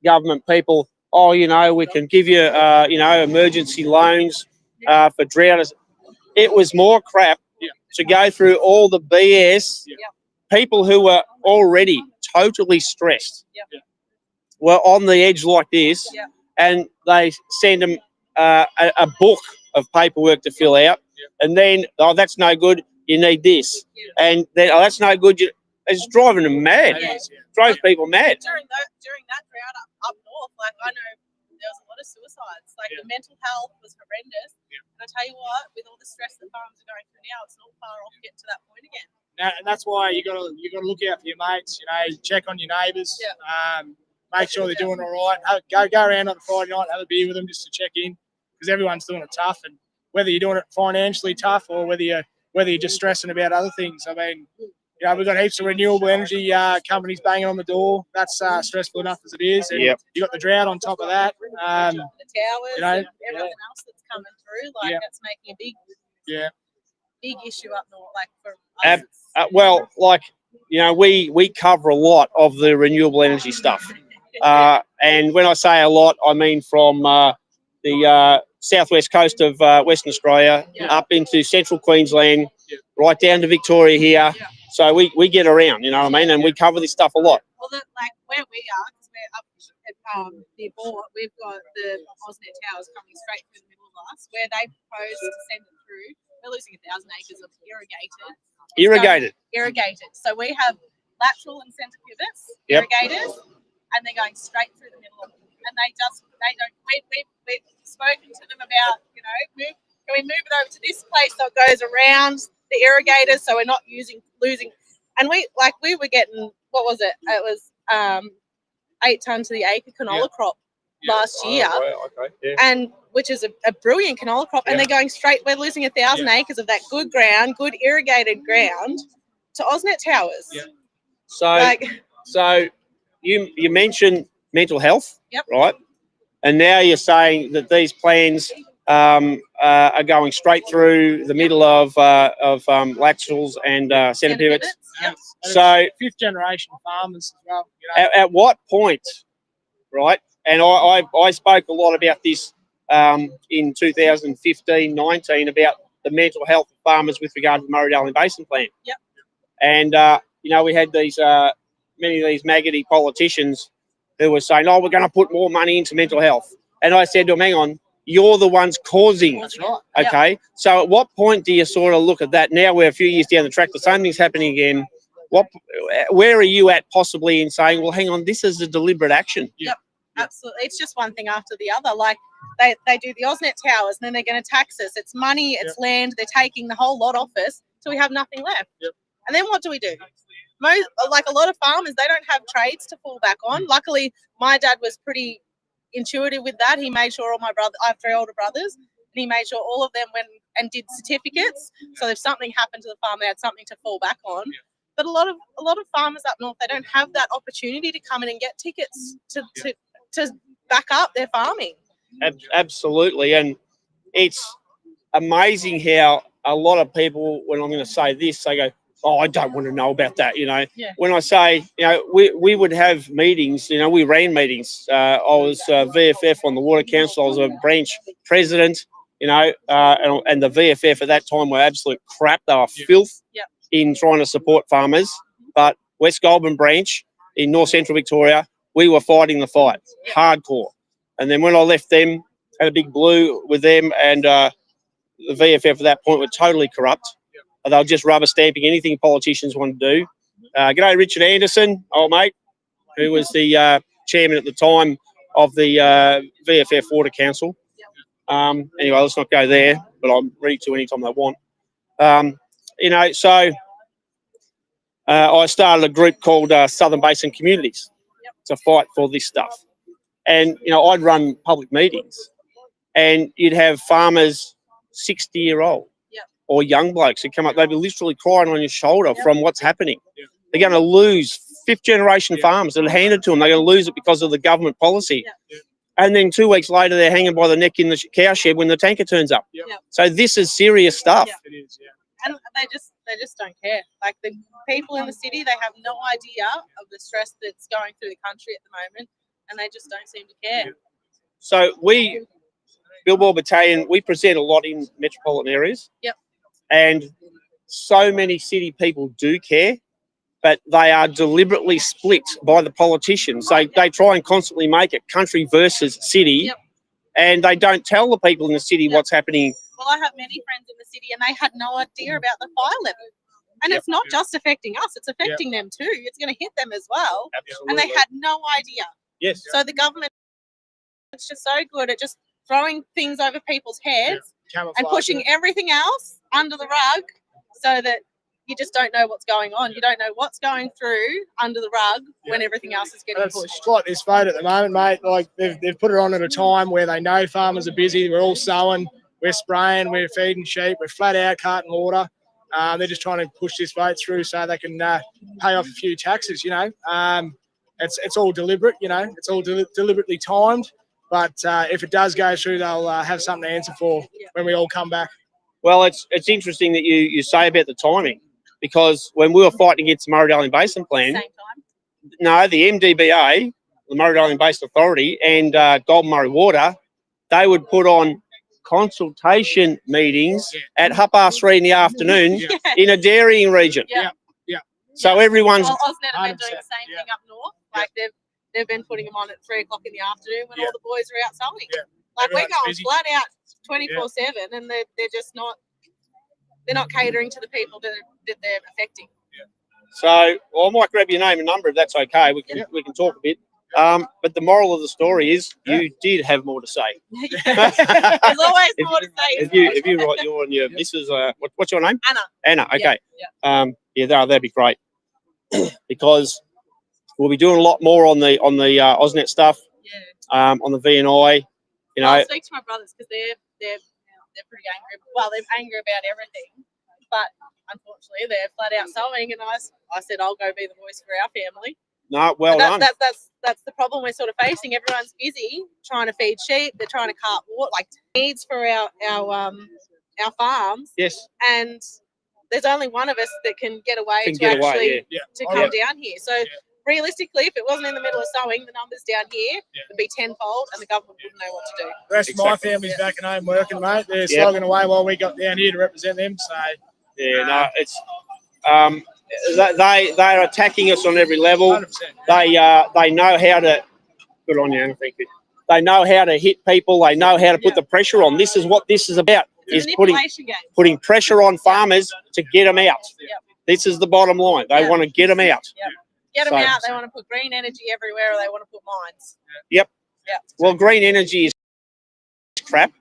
government people, we can give you emergency loans for drought. It was more crap to go through all the BS. People who were already totally stressed were on the edge like this, and they send them a book of paperwork to fill out, and then, that's no good, you need this, and then, that's no good, it's driving them mad. Drives people mad. During that drought up north, like I know there was a lot of suicides. Like the mental health was horrendous. And I tell you what, with all the stress that farms are going through now, it's not far off getting to that point again. And that's why you got to look out for your mates. Check on your neighbours. Make sure they're doing all right. Go around on a Friday night, have a beer with them just to check in, because everyone's doing it tough. And whether you're doing it financially tough or whether you're just stressing about other things. I mean, we've got heaps of renewable energy companies banging on the door. That's stressful enough as it is. And you got the drought on top of that. The towers, and everything else that's coming through, that's making a big issue up north. Like for us, we cover a lot of the renewable energy stuff. And when I say a lot, I mean from the southwest coast of Western Australia up into central Queensland, right down to Victoria here. So we get around, you know what I mean? And we cover this stuff a lot. Well, where we are, because we're up at near Bourne, we've got the AusNet towers coming straight through the middle of us, where they propose to send it through. We're losing 1,000 acres of irrigated. So we have lateral and centre pivots, irrigators, and they're going straight through the middle of them. And they don't. We've spoken to them about, can we move it over to this place so it goes around the irrigators, so we're not losing. And we were getting, what was it? It was 8 tonnes to the acre canola crop last year, Okay. Yeah. and which is a brilliant canola crop, and they're going straight. We're losing 1,000 acres of that good ground, good irrigated ground, to AusNet towers. Yeah. So you mentioned mental health, Yep. right? And now you're saying that these plans are going straight through the middle of laterals and centre pivots. Yep. So Fifth generation farmers as well. You know, at what point, right? And I spoke a lot about this in 2015-19 about the mental health of farmers with regard to the Murray-Darling Basin Plan. Yep. And we had these many of these maggoty politicians who were saying, "Oh, we're going to put more money into mental health." And I said to them, "Hang on, you're the ones causing." That's right. Okay. So at what point do you sort of look at that? Now we're a few years down the track, the same thing's happening again. Where are you at possibly in saying, well, hang on, this is a deliberate action? Yep, absolutely. It's just one thing after the other. Like they do the AusNet towers, and then they're going to tax us. It's money, it's land. They're taking the whole lot off us, so we have nothing left. Yep. And then what do we do? Like a lot of farmers, they don't have trades to fall back on. Luckily, my dad was pretty intuitive with that. He made sure I have 3 older brothers, and he made sure all of them went and did certificates. So if something happened to the farm, they had something to fall back on. But a lot of farmers up north, they don't have that opportunity to come in and get tickets to back up their farming. Absolutely. And it's amazing how a lot of people, when I'm going to say this, they go, "Oh, I don't want to know about that." Yeah. When I say, we would have meetings, we ran meetings. I was VFF on the Water Council. I was a branch president, and the VFF at that time were absolute crap. They were filth in trying to support farmers. But West Goulburn branch in North Central Victoria, we were fighting the fight, hardcore. And then when I left them, had a big blue with them, and the VFF at that point were totally corrupt. They were just rubber stamping anything politicians wanted to do. G'day, Richard Anderson, old mate, who was the chairman at the time of the VFF Water Council. Anyway, let's not go there, but I'm ready to anytime they want. So I started a group called Southern Basin Communities to fight for this stuff. And, I'd run public meetings, and you'd have farmers 60-year-old or young blokes who come up, they'd be literally crying on your shoulder from what's happening. They're going to lose 5th-generation farms that are handed to them. They're going to lose it because of the government policy. And then 2 weeks later, they're hanging by the neck in the cow shed when the tanker turns up. So this is serious stuff. it is. Yeah. And they just don't care. Like the people in the city, they have no idea of the stress that's going through the country at the moment, and they just don't seem to care. So we, Billboard Battalion, we present a lot in metropolitan areas. Yep. And so many city people do care, but they are deliberately split by the politicians. They try and constantly make it country versus city, and they don't tell the people in the city what's happening. Well, I have many friends in the city, and they had no idea about the fire level. And it's not just affecting us, it's affecting them too. It's going to hit them as well. Absolutely. And they had no idea. Yes. So the government is just so good at just throwing things over people's heads and pushing everything else under the rug so that you just don't know what's going on. You don't know what's going through under the rug when everything else is getting pushed. It's like this vote at the moment, mate. Like they've put it on at a time where they know farmers are busy. We're all sowing, we're spraying, we're feeding sheep, we're flat out carting water. They're just trying to push this vote through so they can pay off a few taxes. It's all deliberate. It's all deliberately timed. But if it does go through, they'll have something to answer for when we all come back. Well, it's interesting that you say about the timing, because when we were fighting against the Murray-Darling Basin Plan, Same time. no, the MDBA, the Murray-Darling Basin Authority, and Golden Murray Water, they would put on consultation meetings at 3:30 in the afternoon in a dairying region. Yeah. So everyone's... Well, AusNet have been doing the same thing up north. Like they've been putting them on at 3 o'clock in the afternoon when all the boys are out sowing. Like we're going flat out 24/7, and they're just not. They're not catering to the people that they're affecting. So, well, I might grab your name and number if that's okay. We can talk a bit. But the moral of the story is you did have more to say. There's always more to say. If you write your on your missus, what's your name? Anna. Anna. Okay. That'd be great. Because We'll be doing a lot more on the AusNet stuff, on the VNI. You know, I'll speak to my brothers because they're pretty angry. Well, they're angry about everything, but unfortunately, they're flat out sewing. And I said I'll go be the voice for our family. no, well done. That's the problem we're sort of facing. Everyone's busy trying to feed sheep. They're trying to cart water, like needs for our farms. Yes. And there's only one of us that can get away to come down here. So realistically, if it wasn't in the middle of sowing, the numbers down here would be tenfold, and the government wouldn't know what to do. The rest of my family's back at home working, mate. They're slogging away while we got down here to represent them. So it's they are attacking us on every level. 100%. They know how to. Good on you, Anna, thank you. They know how to hit people. They know how to put the pressure on. This is what this is about. Is putting pressure on farmers to get them out. This is the bottom line. They want to get them out. Get them out. They want to put green energy everywhere, or they want to put mines. Yep. Well, green energy is crap.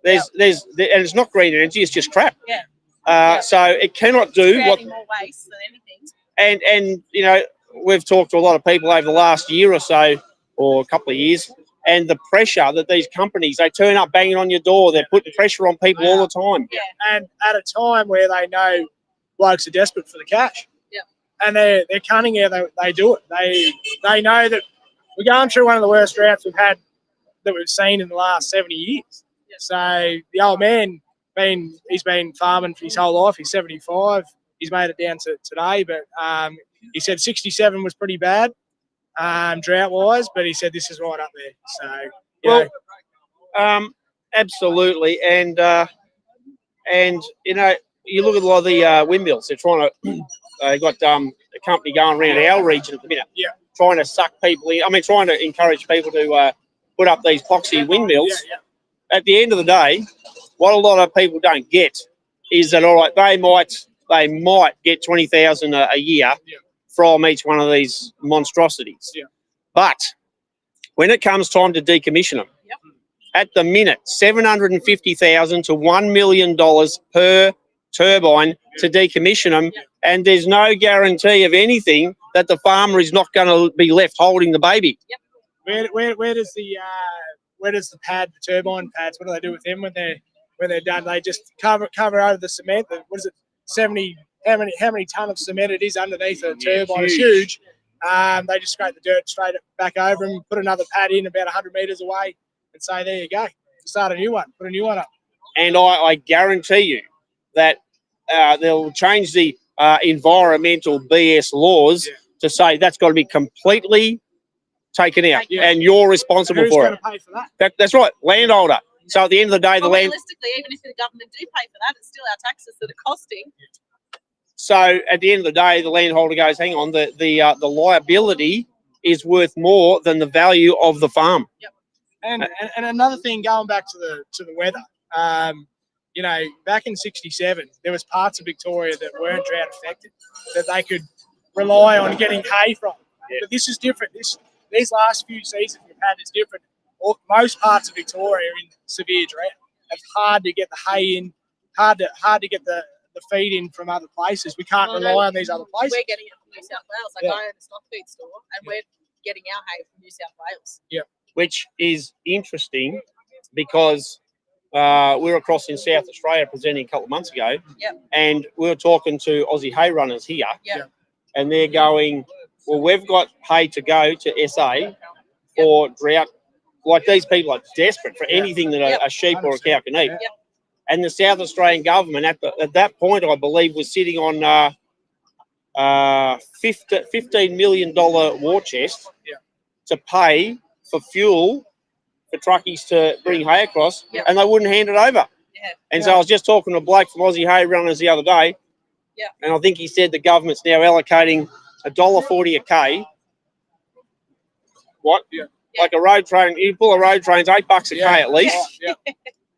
There's and it's not green energy. It's just crap. So it cannot do what. More waste than anything. And you know, we've talked to a lot of people over the last year or so, or a couple of years, and the pressure that these companies, they turn up banging on your door. They're putting pressure on people all the time. And at a time where they know blokes are desperate for the cash. And they're cunning how they do it. They know that we're going through one of the worst droughts we've seen in the last 70 years. So the old man, he's been farming for his whole life. He's 75. He's made it down to today, but he said 67 was pretty bad, drought-wise, but he said this is right up there. So, absolutely. And you know, you look at a lot of the windmills. They're trying to. They've got a company going around our region at the minute, trying to suck people in. I mean, trying to encourage people to put up these epoxy windmills. At the end of the day, what a lot of people don't get is that, all right, they might get 20,000 a year from each one of these monstrosities. But when it comes time to decommission them, at the minute, $750,000 to $1 million per turbine to decommission them, and there's no guarantee of anything that the farmer is not going to be left holding the baby. Where does the turbine pads? What do they do with them when they're done? They just cover over the cement. What is it? 70? How many ton of cement it is underneath the turbine? It's huge. They just scrape the dirt straight back over and put another pad in about 100 metres away, and say, there you go. Start a new one. Put a new one up. And I guarantee you that they'll change the environmental BS laws to say that's got to be completely taken out, and you're responsible for it. Who's going to pay for that? That's right, landholder. So at the end of the day, realistically, even if the government do pay for that, it's still our taxes that are costing. So at the end of the day, the landholder goes, hang on, the liability is worth more than the value of the farm. And another thing, going back to the weather, you know, back in '67, there was parts of Victoria that weren't drought affected, that they could rely on getting hay from. But this is different. These last few seasons we've had is different. Most parts of Victoria are in severe drought. It's hard to get the hay in, hard to get the feed in from other places. We can't rely on these other places. We're getting it from New South Wales. Like I own a stock feed store, and we're getting our hay from New South Wales. Which is interesting because we were across in South Australia presenting a couple of months ago, and we were talking to Aussie hay runners here, and they're going, well, we've got hay to go to SA for drought. Like, these people are desperate for anything that a sheep or a cow can eat. And the South Australian government at that point, I believe, was sitting on $15 million war chest to pay for fuel for truckies to bring hay across, and they wouldn't hand it over. And so I was just talking to a bloke from Aussie Hay Runners the other day, and I think he said the government's now allocating $1.40 a K. Like a road train, you pull a road train's $8 a K at least.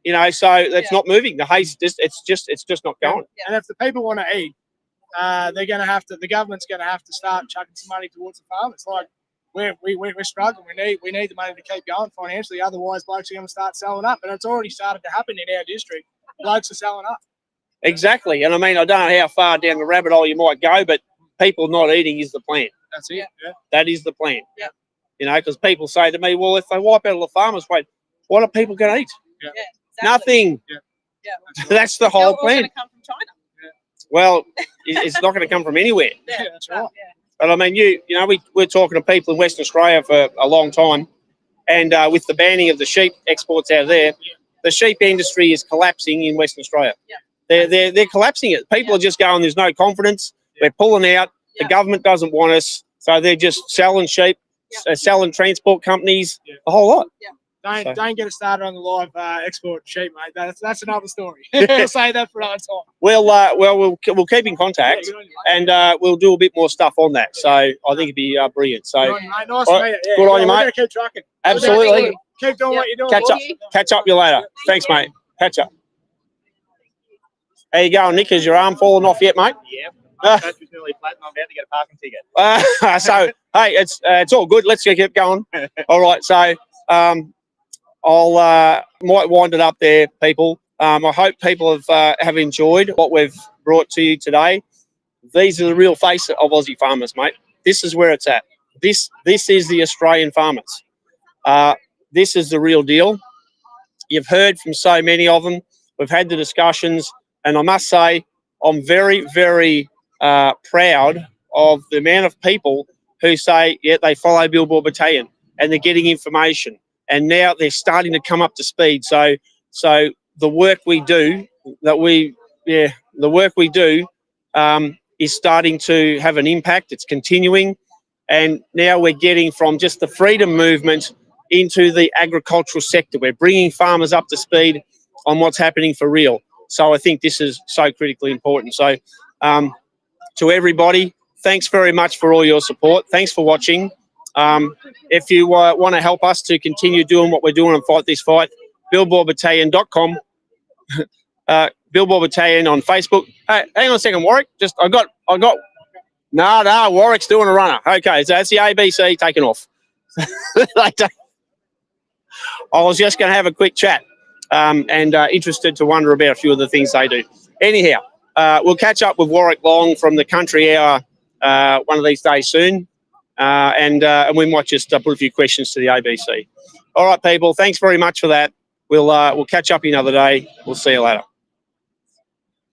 You know, so that's not moving. The hay's it's just not going. And if the people want to eat, they're going to have to. The government's going to have to start chucking some money towards the farmers. Like we're struggling. We need the money to keep going financially. Otherwise, blokes are going to start selling up, and it's already started to happen in our district. Blokes are selling up. Exactly, and I mean, I don't know how far down the rabbit hole you might go, but people not eating is the plan. That's it. Yeah. That is the plan. Yeah. You know, because people say to me, well, if they wipe out all the farmers, wait, what are people going to eat? Yeah. Exactly. Nothing. Yeah. Yeah. That's the It's not whole all going plan. to come from China. Well, it's not going to come from anywhere. Yeah, that's right. Yeah. But I mean, we're talking to people in Western Australia for a long time, and with the banning of the sheep exports out of there, the sheep industry is collapsing in Western Australia. Yeah. They're collapsing it. People are just going, there's no confidence. We're pulling out. The Yeah. government doesn't want us, so they're just selling sheep, selling transport companies, a whole lot. Don't get us started on the live export sheep, mate. That's another story. We'll say that for another time. We'll keep in contact, Yeah, good on you, mate. and we'll do a bit more stuff on that. So I think it'd be brilliant. So Good on you, mate. Nice all to right, meet you. Yeah, good on you, we're mate. gonna keep trucking. Absolutely. Keep doing what you're doing. Catch boys. up. Catch up you later. Thanks, mate. Catch up. How you going, Nick? Is your arm falling off yet, mate? Yeah. My coach was nearly flat and I'm about to get a parking ticket. So hey, it's all good. Let's keep going. All right. So I'll might wind it up there, people. I hope people have enjoyed what we've brought to you today. These are the real face of Aussie farmers, mate. This is where it's at. This is the Australian farmers. This is the real deal. You've heard from so many of them. We've had the discussions, and I must say, I'm very, very proud of the amount of people who say, yeah, they follow Billboard Battalion and they're getting information, and now they're starting to come up to speed. So the work we do, is starting to have an impact. It's continuing, and now we're getting from just the freedom movement into the agricultural sector. We're bringing farmers up to speed on what's happening for real. So I think this is so critically important. So to everybody, thanks very much for all your support. Thanks for watching. If you want to help us to continue doing what we're doing and fight this fight, billboardbattalion.com, Billboard Battalion on Facebook. Hey, hang on a second, Warwick. No, Warwick's doing a runner. Okay, so that's the ABC taking off. I was just going to have a quick chat and interested to wonder about a few of the things they do. Anyhow, we'll catch up with Warwick Long from the Country Hour one of these days soon, and we might just put a few questions to the ABC. All right, people, thanks very much for that. We'll catch up another day. We'll see you later.